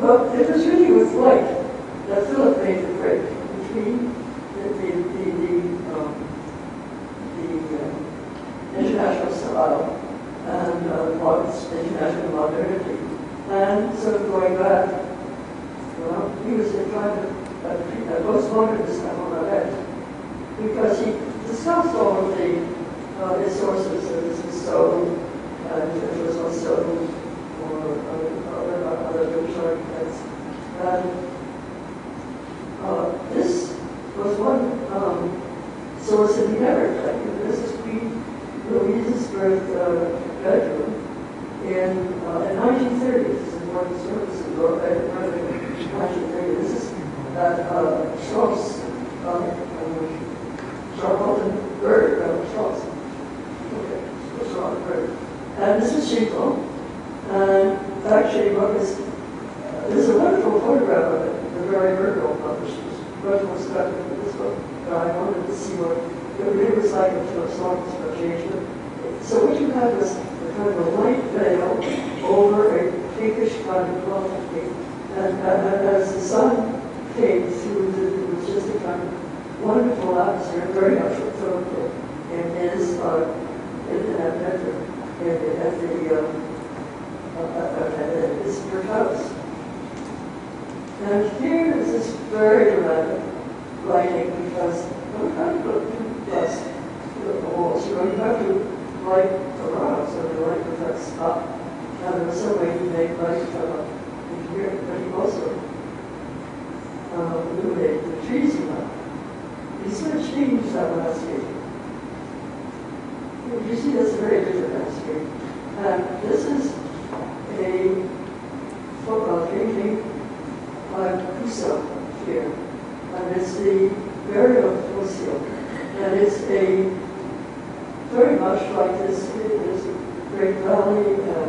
Well, it was really with light that Philip made the break between the international style and international modernity. And sort of going back, well, he was a kind of a postmodernist on that end, because he discussed all of the sources. There was the stone, and there was also other British architects. And this was one source that he never collected. This is Queen Louise's bedroom in 1930. This is important services, or early 1930. This is at Schloss, Charlottenburg, Schloss. Okay, Charlottenburg. And this is Chico. And actually, there's a wonderful photograph of it, the very Virgo published wonderful stuff in this book. I wanted to see what it really was like until it's not changed. So what you had was kind of a light veil over a pinkish kind of cloth. And as the sun came through, it was just a kind of wonderful atmosphere, very much what Philip did in his that bedroom at his brick house. And here is this very dramatic lighting, because you don't have to put glass the walls. You have to light around, so the light reflects up. And there was some way to make light come up in here, but he also illuminated the trees around. He sort of changed that landscape. You see, that's a very different landscape. And this is a painting by Cuso here. And it's the burial of Fossil. And it's a very much like this. There's a great valley and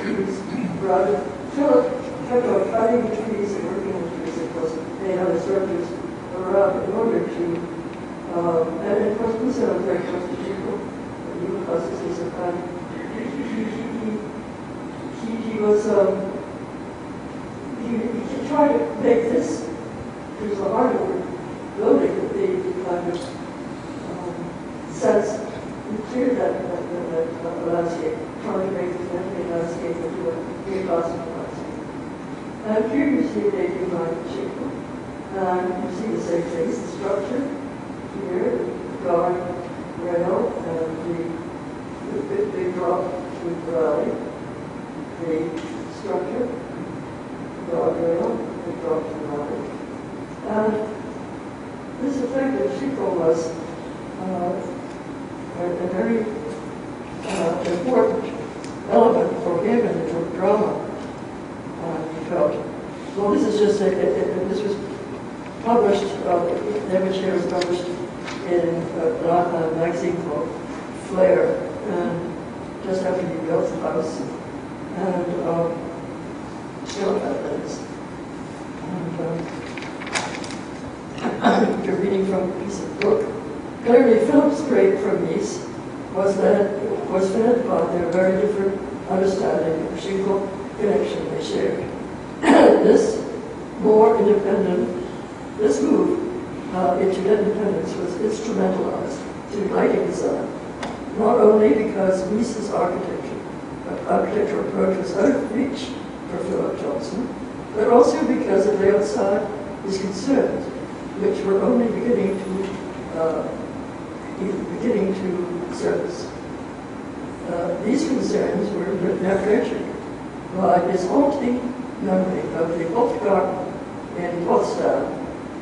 trees. Rather, Philip kept on cutting the trees and working with trees, of course. They had the structures around in order to, and of course, Cuso was very close to people. Because this is a kind of, he was, he tried to make this, it was a hardwood building with the kind of sense, he cleared that landscape, trying to make the empty landscape into a neoclassical landscape. And here you see they do like Chico. And you see the same things, the structure here, the guard rail, and the big drop with the valley, the structure, brought to the body. And this effect of Chico was a very important element for him in the drama. He felt. Well, this is just this was published. The image here was published in a magazine called Flair, and just after he built the house, and still that is. And you're reading from a piece of book. Clearly, Philip's break from Mies was fed by their very different understanding of Shingle connection they shared. This more independent, this move into independence was instrumentalized to lighting design, not only because Mies's architectural approach was out of reach for Philip Johnson, but also because it lay outside his concerns, which were only beginning to surface. These concerns were nurtured by his haunting memory of the oak garden in Potsdam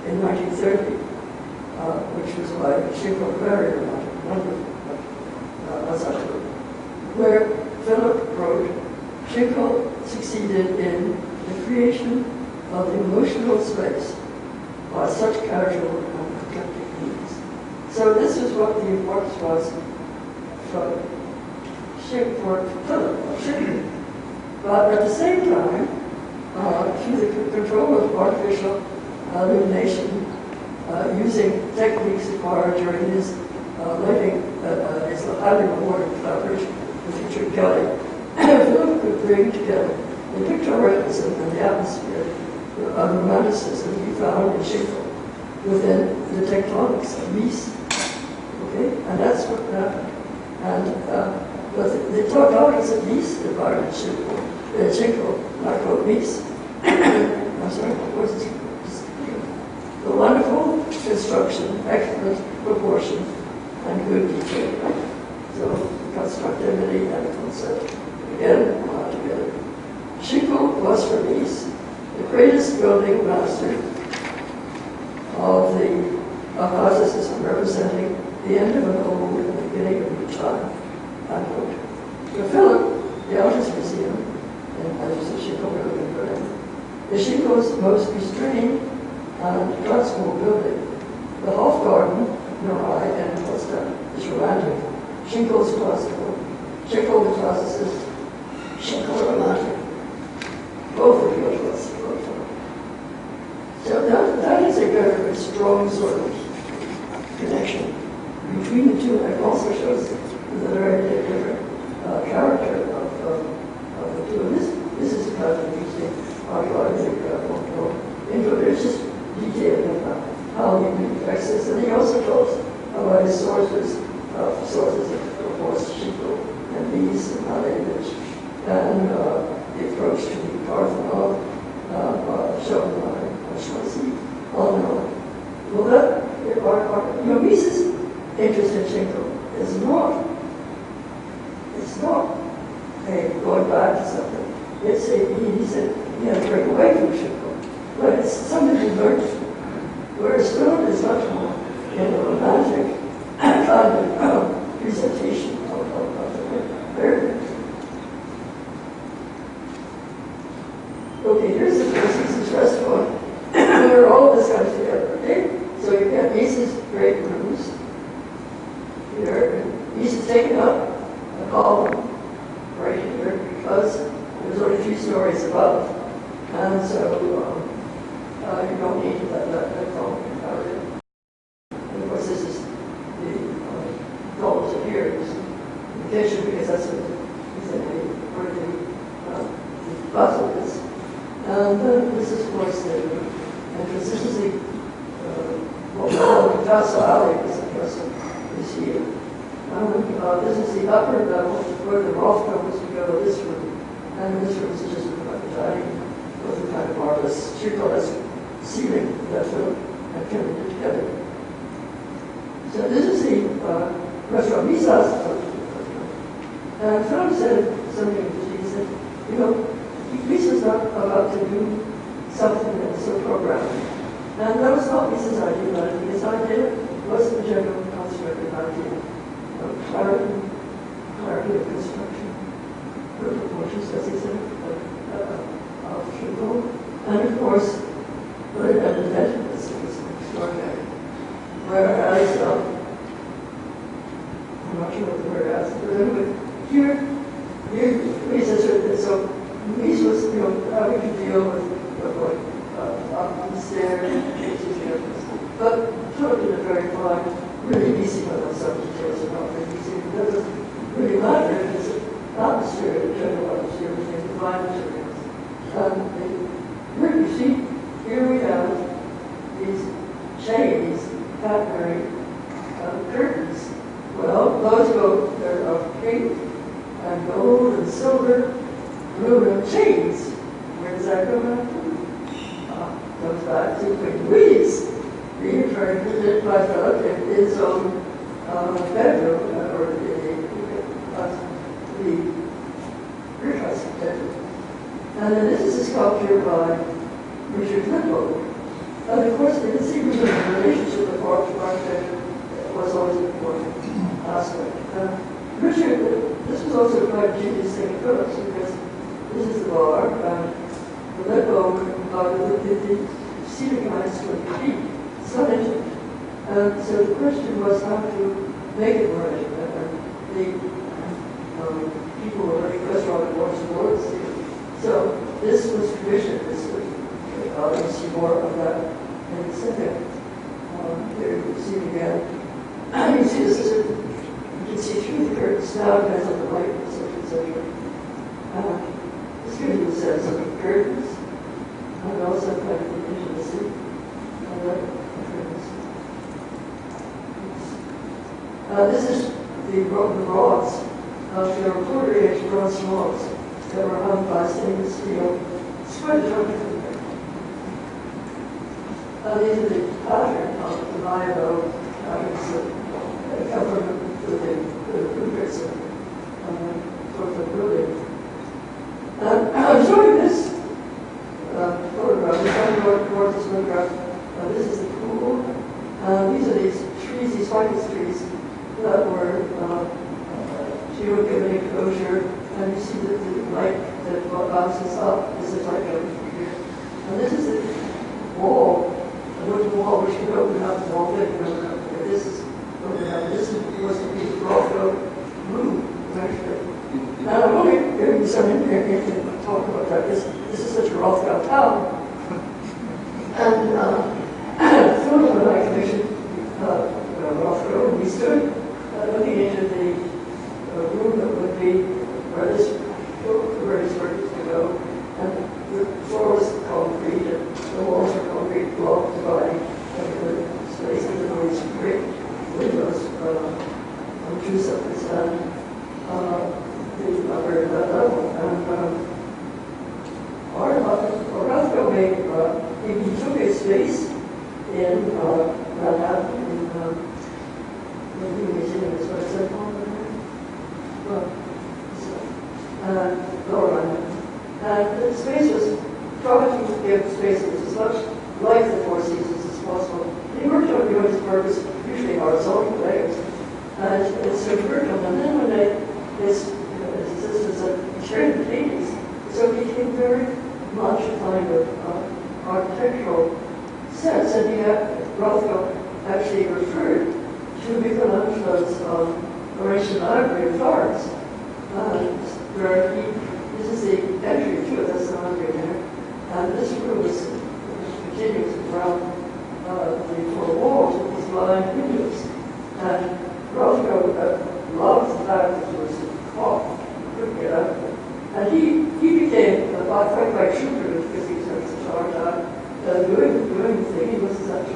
in 1930, which was by Shingle very wonderful, where Philip wrote, Shingle succeeded in the creation of emotional space by such casual and eclectic means. So this is what the importance was for Philip. But at the same time, through the control of artificial illumination, using techniques acquired during his his highly rewarded collaboration with Richard Kelly, Philip could bring together the pictorialism and the atmosphere of romanticism he found in Shingle within the tectonics of Mies. Okay, and that's what happened. And but the tectonics of Mies divided Shingle, not called Mies. I'm sorry, what was it? The wonderful construction, excellent proportion, and good detail. So constructivity and concept again brought together. Shingle was for Mies the greatest building master of classicism, representing the end of an old and the beginning of a new time. Unquote. For Philip, the Artist Museum, and as you said, Shingle building in Berlin, is Shingle's most restrained and transformed building. The Hofgarten, Norai, and Potsdam is romantic. Shingle's classical. Shingle the classicist. Shingle romantic. Both appeal to us. So that is a very strong sort of connection between the two, and it also shows the very different character of the two. This is kind of interesting archaeological intro. There's just detail about how he manifests, and he also talks about his sources of course, Shingle and Mies and how they image, and the approach to the Parthenon, shown by Schwartzy, on and on. Well, that, Mies's interest in Shingle is not, it's not a going back to something. It's he said he had to break away from Shingle, but it's something he learned. Whereas Philip is much more in a romantic kind of presentation of the very. Okay, here's the Mies's restaurant. Where all this comes together, okay? So you get Mies's great rooms here, and Mies is taken up a column right here because there's only 3 stories above, and so you don't need that column covered in. And of course, this is the columns up here is indication because that's where the puzzle is. And this is, of course, the entrance. This is the what we call the Casa Alley, because the person is here. This is the upper level where the loft goes to go to this room. And this room is just like a dining with a kind of marvelous circle-esque ceiling that Philip had put together. So this is the restaurant Mies house. And Philip said something interesting. He said, Mies is not about to do something that was so programming. And that was not Mies's idea, but his idea was the general constructive idea of clarity of construction, the proportions, as he said, of people. And of course, what it had invented was extraordinary. Whereas, I'm not sure what the word is, but anyway, here, Mies is so Mies was, having to deal with going up the stairs, but sort of in a very fine, really easy one of some details are not really easy. It doesn't really matter if it's an atmosphere, the general atmosphere, we think the fine materials. Here you see, here we have these chains, catenary curtains. Well, those go, they're of pink and gold and silver, blue and chains. Where does that go back to? Goes back to Queen Louise. He introduced it by Philip in his own bedroom, or the Rufus bedroom. And then this is a sculpture by Richard Lindbergh. And of course, you can see the relationship of art to architecture was always an important aspect. Richard, this was also quite a genius thing at Phillips, because this is the bar, and the Lindbergh the ceiling heights 20 feet. Stunning. So the question was how to make it right. The people were running a restaurant and watched the boards. So this was commissioned. You'll see more of that in a second. Here you can see it again. You see this is you can see through the curtains now, it has on the light, etc. This gives you a sense of the curtains and also kind of intimacy. This is the rods. There were quarter-inch bronze rods that were hung by stainless steel. It's quite a different thing. These are the pattern of the Milo patterns that come from the blueprints of the building. I'm showing this photograph, the gorgeous photograph. This is the pool. These are these trees, these ficus trees that were given enclosure, and you see the light that bounces up. This is like over here. And this is the wall, a wooden wall which can open up the wall. This is open up. This is supposed to be the Rothko room, actually. Now I'm only giving you some information to talk about that. This is such a Rothko town. And Philip and I commissioned Rothko, and we stood looking into the room that would be where his work was to go. And the floor was concrete, and the walls were concrete blocks dividing the space, and there were these great windows on two sides, and the upper level. And Rothko made, he took a space in Manhattan, in the museum, is what I said, Lower Manhattan. And the space was trying to give space that was as much like the Four Seasons as possible. He worked on doing his purpose, usually horizontal layers, and it's so vertical. And then when his assistant said, he shared the paintings, so it became very much a kind of architectural sense. And he Rothko actually referred to Michelangelo's Horatian Library in Florence, where this is the entry to it, that's the library there, and this room is continuous around the four walls with these blind windows. And Rothko loved the fact that there was a clock, he couldn't get out of it. And he became quite shrewd because he was having such a hard time doing the thing. He was such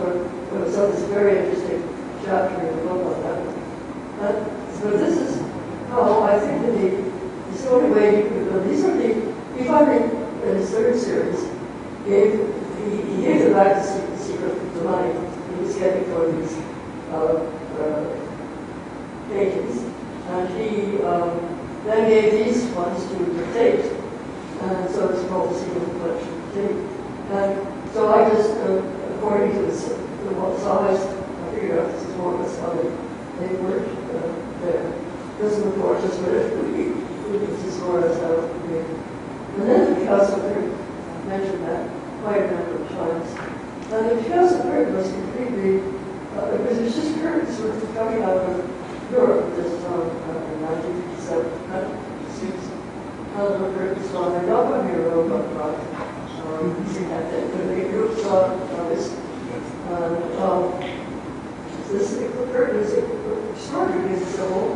this very interesting chapter in the book on that. So this is how I think that it's the only way you could build. These are he finally, in his third series, he gave the back the secret of the money he was getting for these paintings. And he then gave these ones to the Tate. And so it's called the Secret Collection of Tate. And So I just, according to the size, I figured out this is more or less how they worked there. This is, of course, is what it would be. This is more or less how it would be. And then the Picasso curtain, I mentioned that quite a number of times. And the Picasso curtain was completely, because it was just curtains sort of coming out of Europe at this time, in 1957, 1956. The curtains on the Nova Hero, but see that the group saw this. This curtain is extraordinary because it's a whole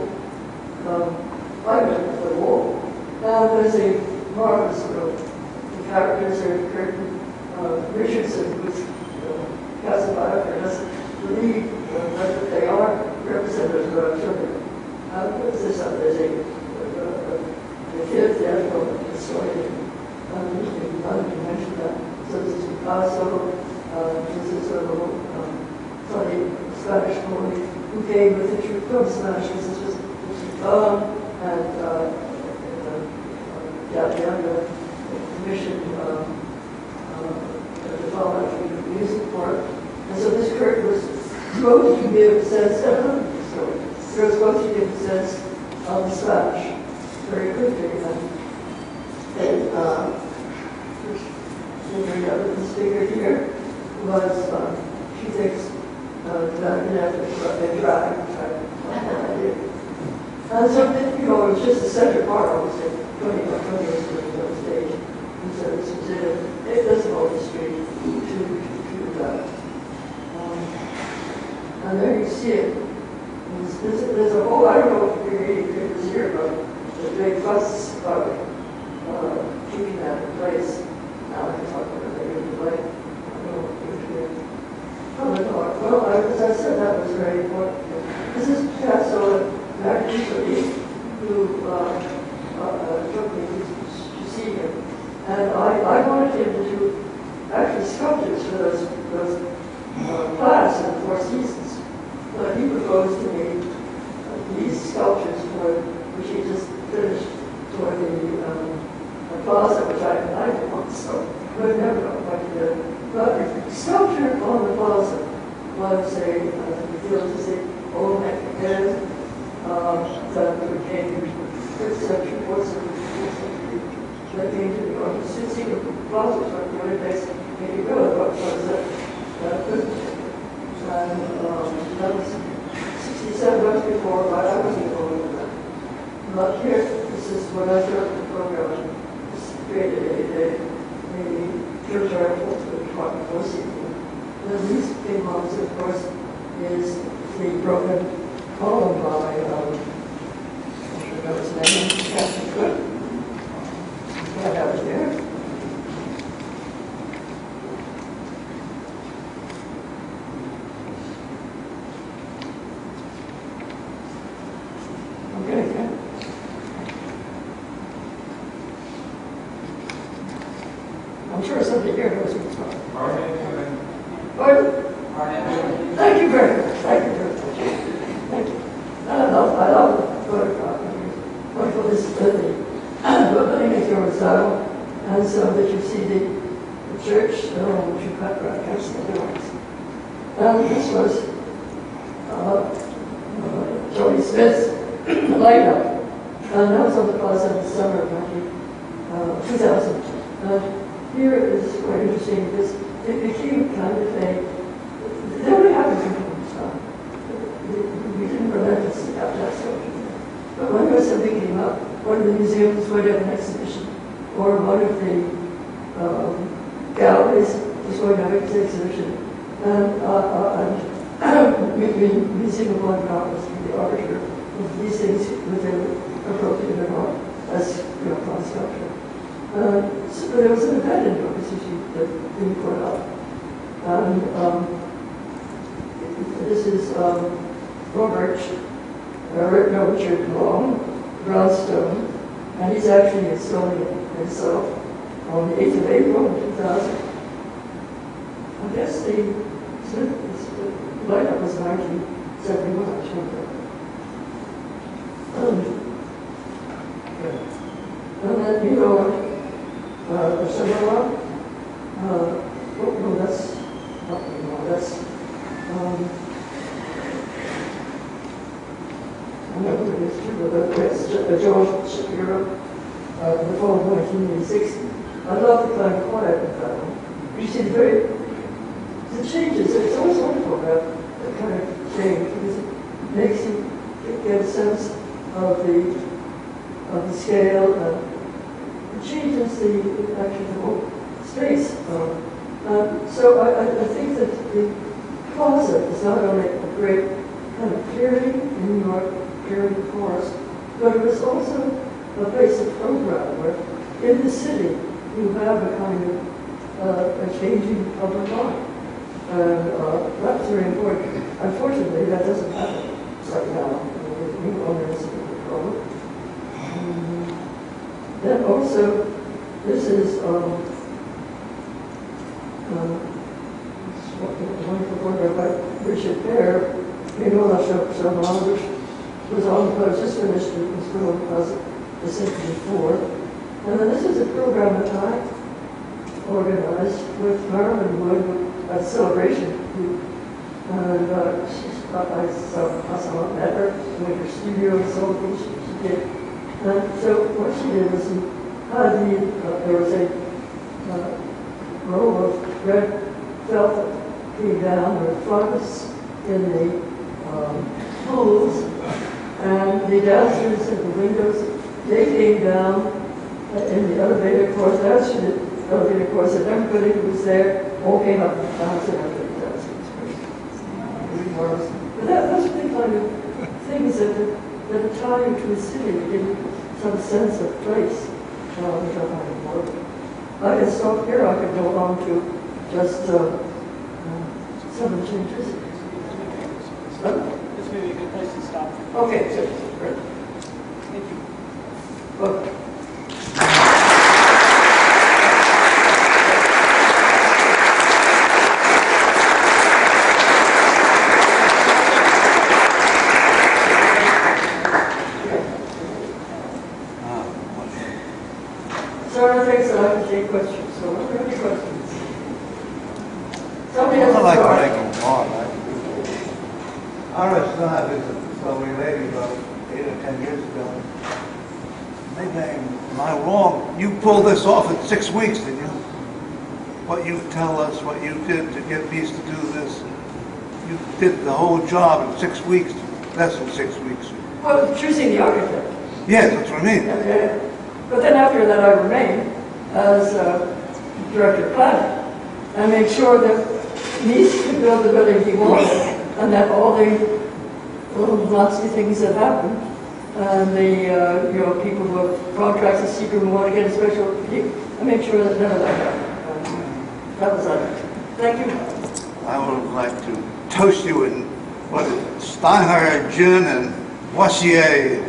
fragment of the wall. Now there's a marvelous sort of the characters are in the curtain. Richardson, who's Picasso biographer, doesn't believe that they are representative of our children. There's a kid there from the historian. You mentioned that. So this is Picasso. This is a little funny Spanish boy who came with the troop from Spanish because this was and Gabriella commissioned the development music for it. And so this curtain was supposed to give a sense it was supposed to give a sense of the Spanish very quickly. And this figure here was, she thinks, a drag. And so, it was just the center part, obviously, 20 years ago stage. And so this was it doesn't hold the street to that. And there you see it. There's a whole, I don't know if you're reading papers here, but the big fuss about keeping that in place. Now I can talk about it later, but I don't know if you're well, as I said, that was very important. This is Picasso and Italy, who took me to see him. And I wanted him to do actually sculptures for those class in the Four Seasons. But he proposed to me these sculptures which he just finished for the plaza, which I didn't want, so I never got quite to do it. But the sculpture on the plaza was a old head that became 5th century, 4th century, that came to New York. You see the plaza was the only place you could go. What was it? And that was 67 months before, but I wasn't going with that. But here, this is when I started the program. Just created a field article to the Department of Season. The least big ones, of course, is the broken column by, I forgot his name, Captain Cook. Yeah, that was there. Okay, yeah. I'm sure somebody here knows what it's about. Pardon? Thank you very much. Thank you very much. Thank you. I love the photograph. Wonderful. This is the building is your style, and so that you see the church, which you cut right against the doors. And this was Joey Smith's light up. And that was on the plaza in the summer of 2000. Here is quite interesting because it became kind of they only happened from time. We didn't relentlessly have that sculpture. But whenever something came up, one of the museums would have an exhibition, or one of the galleries was going to have an exhibition. And Museum of Modern Art was the arbiter of these things within appropriate or not, as from sculpture. So there was an event in New York that being put up. And this is Richard Long, Brownstone, and he's actually installing it himself on the 8th of April 2000. I guess the lineup was 1971, I remember. And then, the summer one, you see the changes. It's always wonderful that kind of change because it makes you get a sense of the scale. It changes the whole space. So I think that the closet is not only a great kind of clearing in New York, clearing the forest, but it was also a place of program where in the city you have a kind of a changing public life. And that's very important. Unfortunately, that doesn't happen right now with new owners of the problem. Then also, this is a wonderful program by Richard Fair. You know that show which was on, but just finished it, was film Plaza, the Symphony 4. And then this is a program that I organized with Marilyn Wood at Celebration Group. And I saw met her, went to her studio and so she did. And so what she did was there was a roll of red felt that came down, there were flags in the pools, and the dancers and the windows, they came down in the elevator course, and everybody who was there all came up and danced and everybody danced. But that's the kind of things that tie you to a city, give you some sense of place. I can stop here, I could go on to just some of the changes. This may be a good place to stop. Okay, so, great. Thank you. Okay. So I think so I have to take questions. So are there any questions? Somebody has to I like to start. make them hard. Our son visited this lovely lady about 8 or 10 years ago. Maybe am I wrong? You pulled this off in 6 weeks, didn't you? What you tell us, what you did to get Mies to do this, you did the whole job in 6 weeks, less than 6 weeks. Well, choosing the architect. Yes, that's what I mean. But then after that, I remained as director of planning and made sure that Mies could build the building he wanted, and that all the little nasty things that happened, and the people who have contracts and secret who want to get a special, I made sure that none of that happened. That was it. Thank you. I would like to toast you in what is it, Steinhardt gin and Wassier.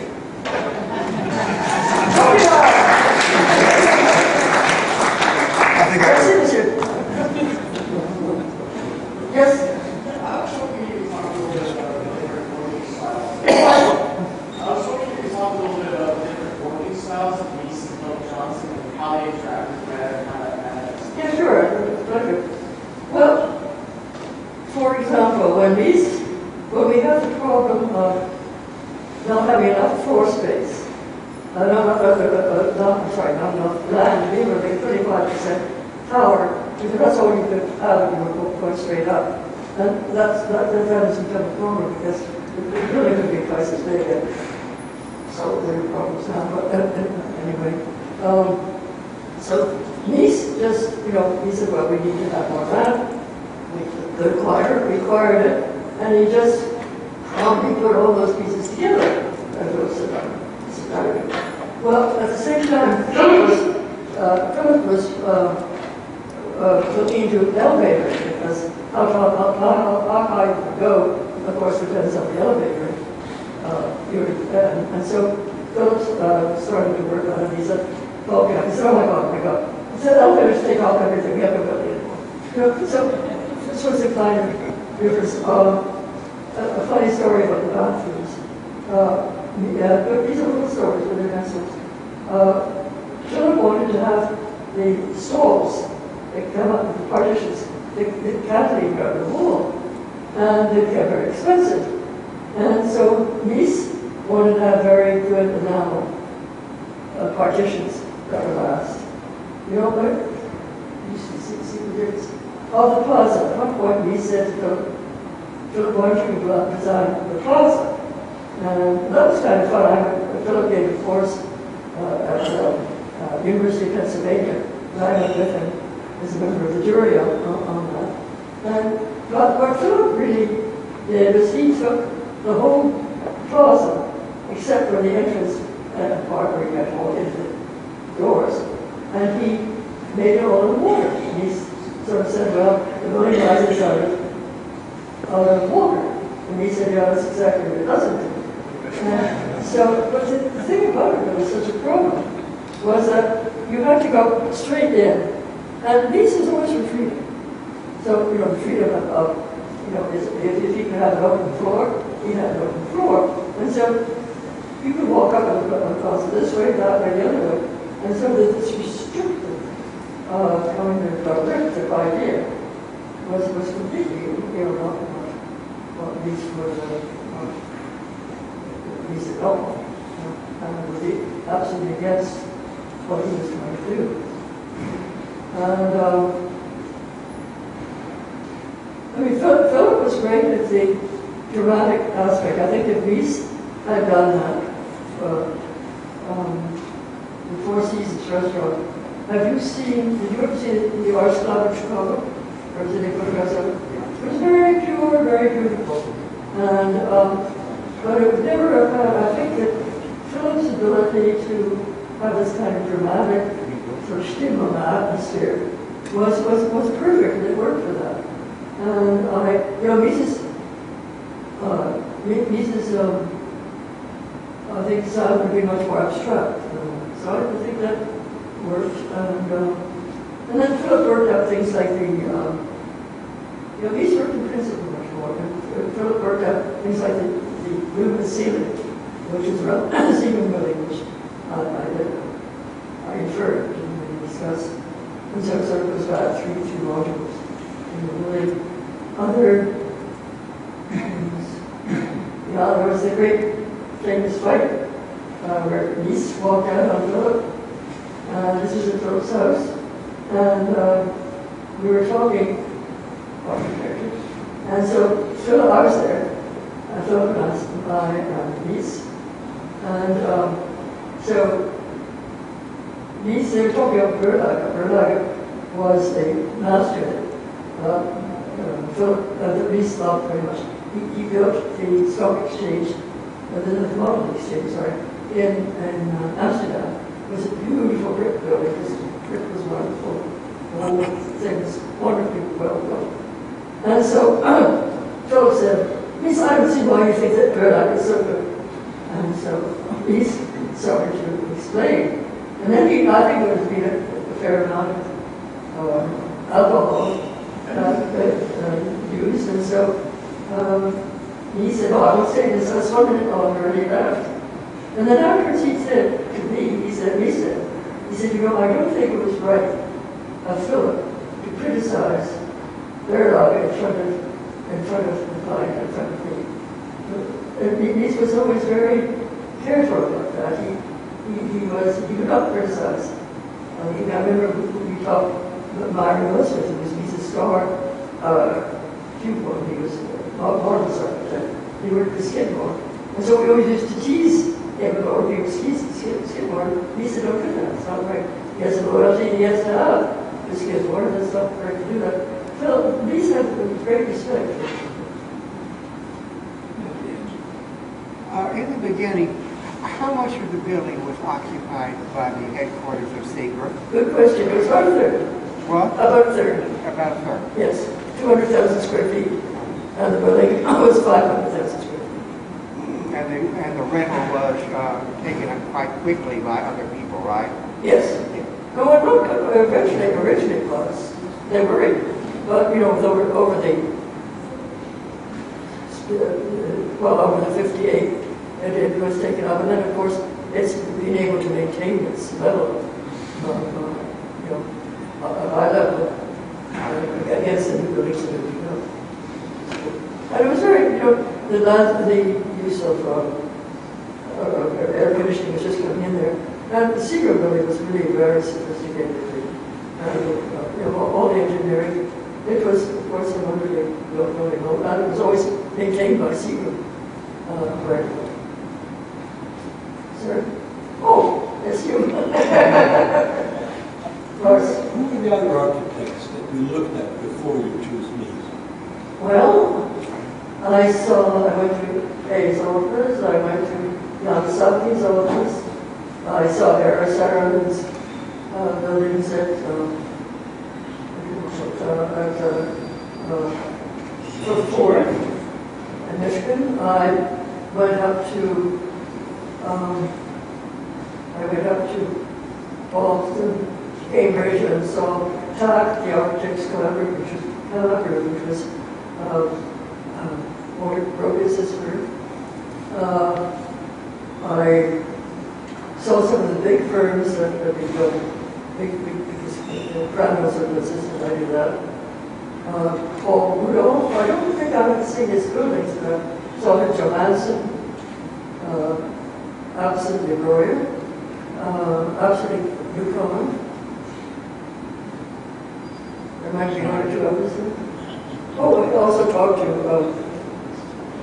I think I Yes. I was hoping you could talk a little bit about different working styles. Different working styles of Mies and Phil Johnson and how they interact with Red and how that manifests. Yeah, sure. Well, for example, when we had the problem of not having enough floor space, not enough land, we were like 35% tower, because that's all you could have if you were going straight up. And that has become a problem because it really could be twice as big. So there are problems now. But anyway, so Mies just, he said, well, we need to have more land. The choir required it, and he just he put all those pieces together. And it was well, at the same time, Philip was looking into elevators because how high you can go, of course, depends on the elevator. And so Philip started to work on it. He said, okay. I said, oh my God. He said, elevators take off everything. We have to build it anymore. So this was a kind of difference. A funny story about the bathrooms. These are little stories, but they're nice ones. Philip wanted to have the stalls that come up with the partitions, the cantilever out of the wall, and they became very expensive. And so Mies wanted to have very good enamel partitions that would last. You know, but you see the of the plaza. At one point, he said to Philip, why don't you go out and design the plaza? And that was kind of fun. Philip gave a course at University of Pennsylvania, and I went with him as a member of the jury on that. And what Philip really did was he took the whole plaza, except for the entrance part where you had to walk into the doors, and he made it all in water. And he sort of said, well, the building rises out of water. And he said, yeah, that's exactly what it doesn't do. But the thing about it that was such a problem was that you had to go straight in. And Mies was always for freedom. So, the freedom of if you could have an open floor, he had an open floor. And so you could walk up and across this way, that way, the other way. And so this restrictive kind of directive idea was completely, not what Mies was developed. And was absolutely against what he was trying to do. And Philip was great at the dramatic aspect. I think if Mies had done that, the Four Seasons restaurant. Did you ever see the Arts Club in Chicago? Or was it any photographs of it? It was very pure, very beautiful. And, but it was never, I think that Philip's ability to have this kind of dramatic sort of stigma atmosphere was perfect, and it worked for that. And Mies's I think sound would be much more abstract. So I think that worked. And then Philip worked out things like Mies worked in principle much more. And Philip worked out things like the luminous ceiling, which is around the ceiling building, which I inferred when we discussed. And so it sort of goes back through two modules. And really other things. There was a great famous fight where Mies walked out on Philip. This was at Philip's house. And we were talking architecture. And so Philip, I was there. Philip and I and Mies. And so Mies, they were talking about Berlage. Berlage was a master that Mies loved very much. He built the stock exchange, the commodity exchange, in Amsterdam. It was a beautiful brick building. This brick was wonderful. The whole thing was wonderfully well built. And so Philip said, Mies, I don't see why you think that Berlage is so good. And so Mies started to explain. And then I think there was a fair amount of alcohol used. And so he said, oh, I won't say this, that's 1 minute longer, and he left. And then afterwards he said to me, he said, I don't think it was right of Philip to criticize Berlage in front of the client, in front of me. Mies was always very careful about that. He would not criticize. I remember we talked about Myron Wilson, who was Mies's star pupil. He was marvelous architect. He worked with Skidmore. And so we always used to tease him about working with Skidmore. Mies said, don't do that. It's not right. He has a loyalty he has to have with Skidmore, and it's not right to do that. Mies had great respect. In the beginning, how much of the building was occupied by the headquarters of Seagram? Good question. It was about a third. What? About a third. About a third. Yes. 200,000 square feet. And the building was 500,000 square feet. And the rental was taken up quite quickly by other people, right? Yes. No, it looked originally was. They were in. But, over the 58, it was taken up. And then, of course, it's been able to maintain its level of high level against the new buildings that have been built. And it was very, the use of air conditioning was just coming in there. And the Seagram building was really very sophisticated. and all the engineering. It was, of course, a wonderfully building, and it was always maintained by Seagram. Right. Sir? Oh, it's you. Of course. Who were the other architects that you looked at before you chose Mies? Well, I went to A's office, I went to Yamasaki's office, I saw Sarah's buildings at Ford in Michigan. I went up to Boston, Cambridge, and saw TAC, the Architects Collaborative, which was Morgan-Robius's group. I saw some of the big firms that we built, big Crandall's an assistant, I did that. Paul Rudolph, I don't think I haven't seen his buildings, but I saw him Johansson, absolutely Royer, absolutely Yukon. There might be one or two others. Oh, I also talked to,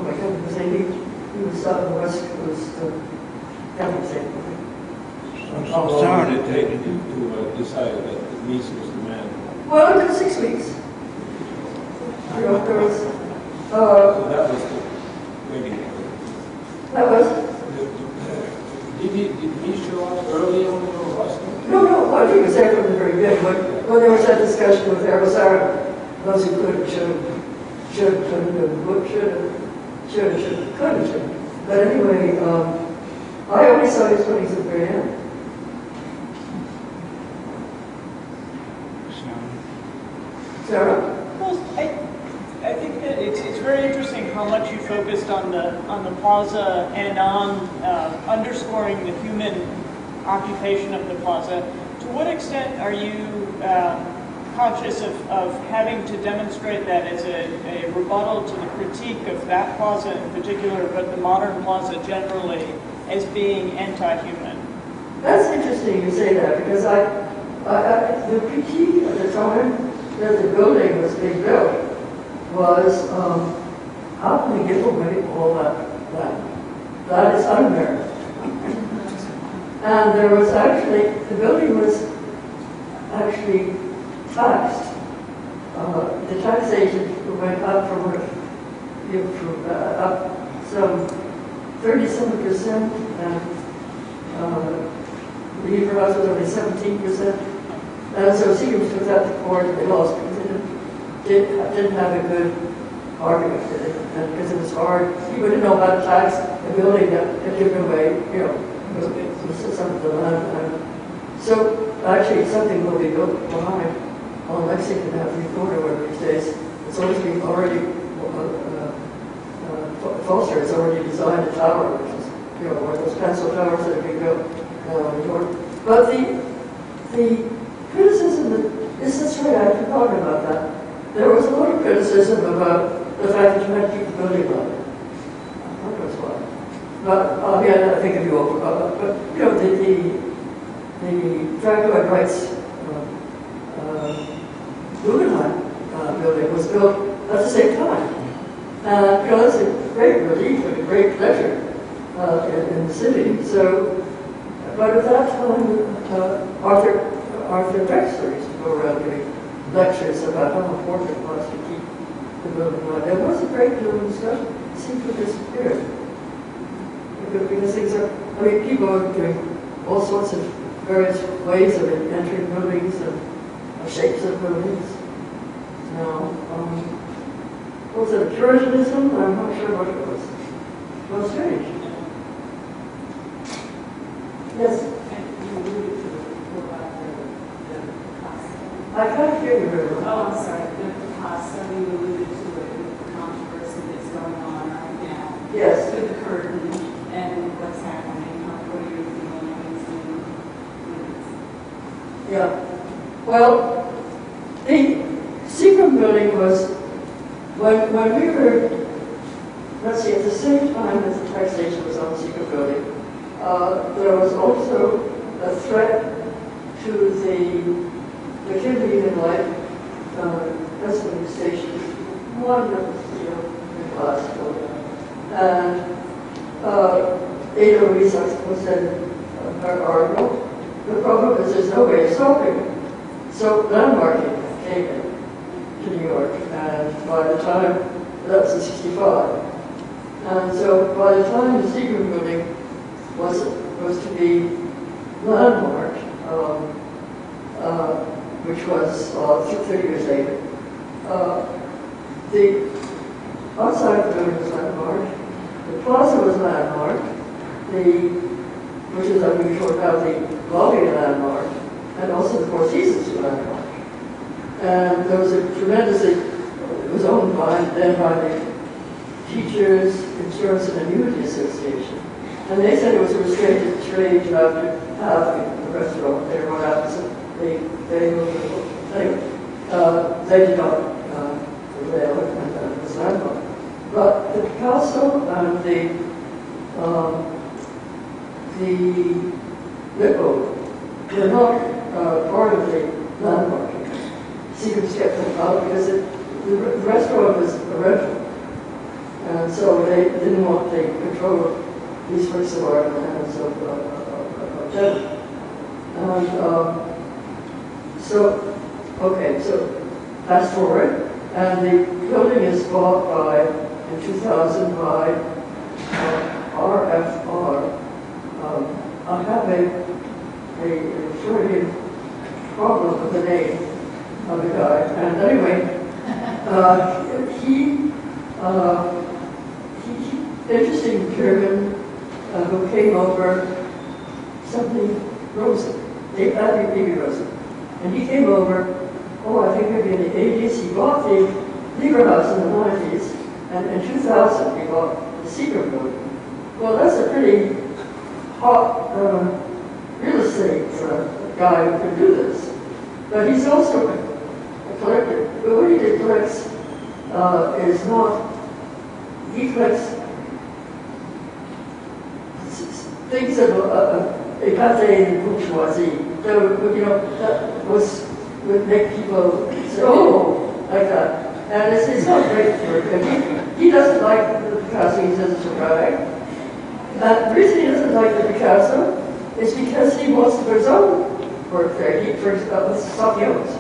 I can't remember his name, he was out on the West Coast, can't remember. How long did it take you to decide that Mies was the man? Well, it took 6 weeks. There was, So that was the waiting period. that was, Did Mies show up early on in Boston? no, I think it was there from the very beginning. When there was that discussion with Arizona, those who could, should, couldn't, and would, should, couldn't. But anyway, I only saw his buildings at the very end. Sarah? Well, I think that it's very interesting how much you focused on the plaza and on underscoring the human occupation of the plaza. To what extent are you conscious of having to demonstrate that as a rebuttal to the critique of that plaza in particular, but the modern plaza generally, as being anti-human? That's interesting you say that, because the critique at the time that the building was being built was, how can we give away all that land? That is un-American. And there was actually, the building was actually taxed. The taxation went up from up some 37%, and the Beaver House was only 17%. And so Seagram took that to court, and they lost because they didn't have a good argument with it, and because it was hard. People didn't know how to tax a building that had given away, some of the land. So actually, something will be built behind on Lexington Avenue corner where these days. It's always been already, Foster has already designed a tower, which is, one of those pencil towers that have been built in New York. But the criticism, this is right, I forgot about that. There was a lot of criticism about the fact that you had to keep the building up. That was why. But, I think if you all forgot that. But, the Dracula Rights Guggenheim building was built at the same time. That's a great relief and a great pleasure in the city. So, but at that time, Arthur Drexler used to go around giving lectures about how important it was to keep the building alive. There was a great deal of discussion. It seemed to have disappeared. Because things are, people are doing all sorts of various ways of entering buildings and shapes of buildings. Now, was it Puritanism? I'm not sure what it was. Well, strange. Yes? I can't hear you very well. Oh, I'm sorry. The Picasso, you alluded to it with the controversy that's going on right now. Yes. With the curtain and what's happening. What are your feelings? Yeah. Well, the Seagram building was, when we were, let's see, at the same time as the taxation was on the Seagram building, there was also a threat to the the Kindergarten light, that's when the station is wonderful, in class. And Ada Louise was in her article. The problem is there's no way of stopping it. So landmarking came in to New York, and by the time, that was in 65. And so by the time the Seagram building was to be landmarked, which was 30 years later, the outside of the building was landmarked, the plaza was landmarked, which is unusual now, the lobby landmarked, and also the Four Seasons were landmarked. And there was a tremendously, it was owned then by the Teachers Insurance and Annuity Association. And they said it was a restricted trade after having the restaurant there, what happened, so they did not prevail and was landmarked. But the Picasso and the Lippo were not part of the landmarking. Seagram's kept them out because the restaurant was a rental. And so they didn't want the control of these works of art in the hands of tenants. And so fast forward, and the building is bought in 2000 by RFR. I have a Freudian problem with the name of the guy. And anyway, he interesting German who came over, something Rosen, Baby Rosen. And he came over, I think maybe in the 80s. He bought the Lieber House in the 90s, and in 2000 he bought the Seagram building. Well, that's a pretty hot real estate guy who can do this. But he's also a collector. But what he collects is not, he collects things of épaté bourgeoisie. So, that would make people say, oh, like that. And it's not great for him. He doesn't like the Picasso, he says it's a rag. And the reason he doesn't like the Picasso is because he wants to put his own work there. He first with stuff he owns.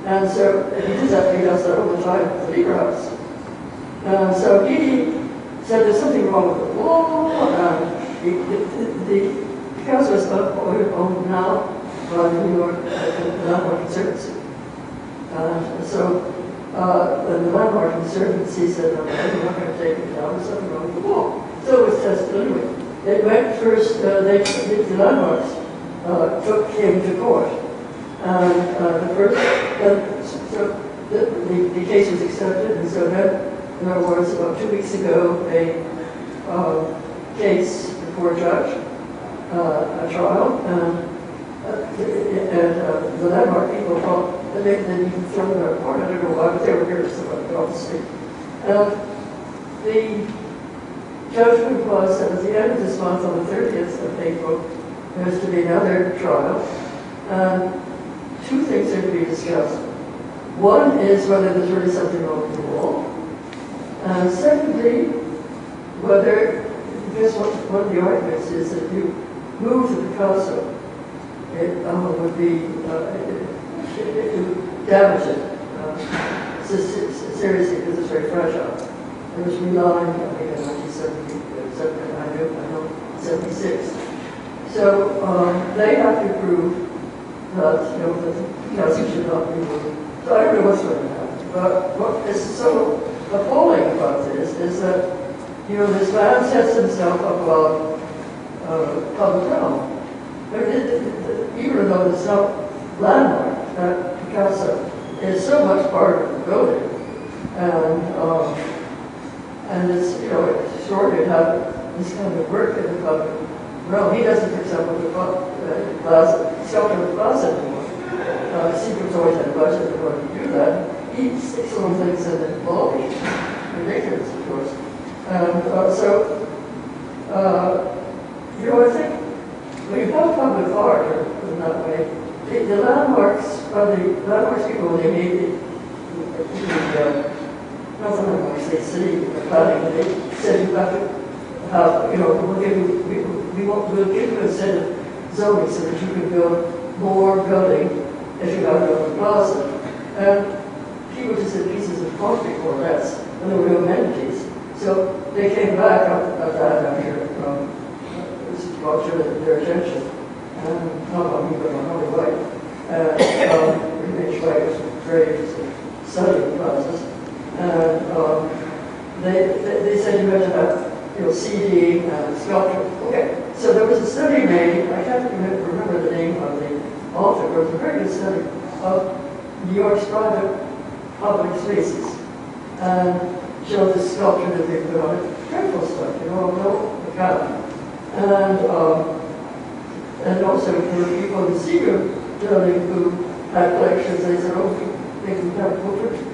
And so he does that all the time at the Lieber House. So he said there's something wrong with the wall. The Picasso is owned now by the New York Landmark Conservancy. So the Landmark Conservancy said, no, we're not going to take it down, there's something wrong with the wall. So it was tested anyway. They went first, the landmarks came to court. And the case was accepted, and so then there was, about 2 weeks ago, a case before a judge, a trial, and the landmark people thought that they didn't even throw them out of court. I don't know why, but they were here, so obviously. The judgment was that at the end of this month, on the 30th of April, there is to be another trial. Two things are to be discussed. One is whether there's really something wrong with the wall. And secondly, because one of the arguments is that if you move the Picasso, it would be, it would damage it seriously because it's very fragile. It was relying, I think, in 1976. So they have to prove that, the Picasso should not be moved. So I don't know what's going to happen. But what is so appalling about this is that, this man sets himself above public realm. Even though it's not landmark, that Picasso is so much part of the building. And it's, it's extraordinary to have this kind of work in the public realm. He doesn't, for example, the plaza, sculpture of the plaza anymore. Seagram's always had a budget in order to do that. He sticks little things in the lobby. Ridiculous, of course. I think when you have public art in that way, the landmarks, the landmarks people, when they made not the landmarks, they city planning, they said you have to have, we'll give you a set of zoning so that you can build more building if you have it on the plaza. And people just said pieces of concrete or less, and there were no amenities. So they came back at that after this brought to their attention. Not on me, but on Holly White. H. White was very studying process. And they said you had to have CD and sculpture. Okay, so there was a study made, I can't remember the name of the author, but it was a very good study of New York's private public spaces. And showed the sculpture that they put on it. Dreadful stuff, no academy. And also there were people in the Seagram building who had collections. They said, they can have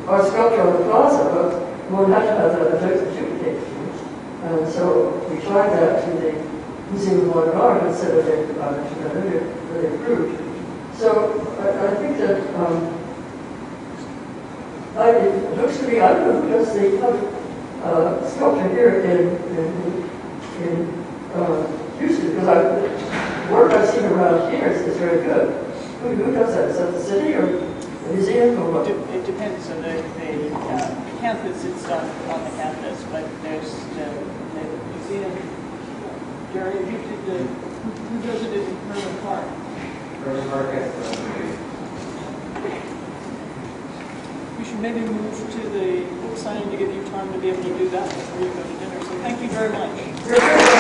our sculpture on the plaza, but we'll have to have that adjudicated. And so we tried that to the Museum of Modern Art instead of the that they approved. So I think that it looks to me, I don't know who does the sculpture here in Houston, because the work I've seen around here is very good. Who does that? Is that the city or the museum or what? It depends on the campus, it's done on the campus, but there's the museum, Jerry, who does it in Herman Park? Herman Park has We should maybe move to the book signing to give you time to be able to do that before you go to dinner. So thank you very much.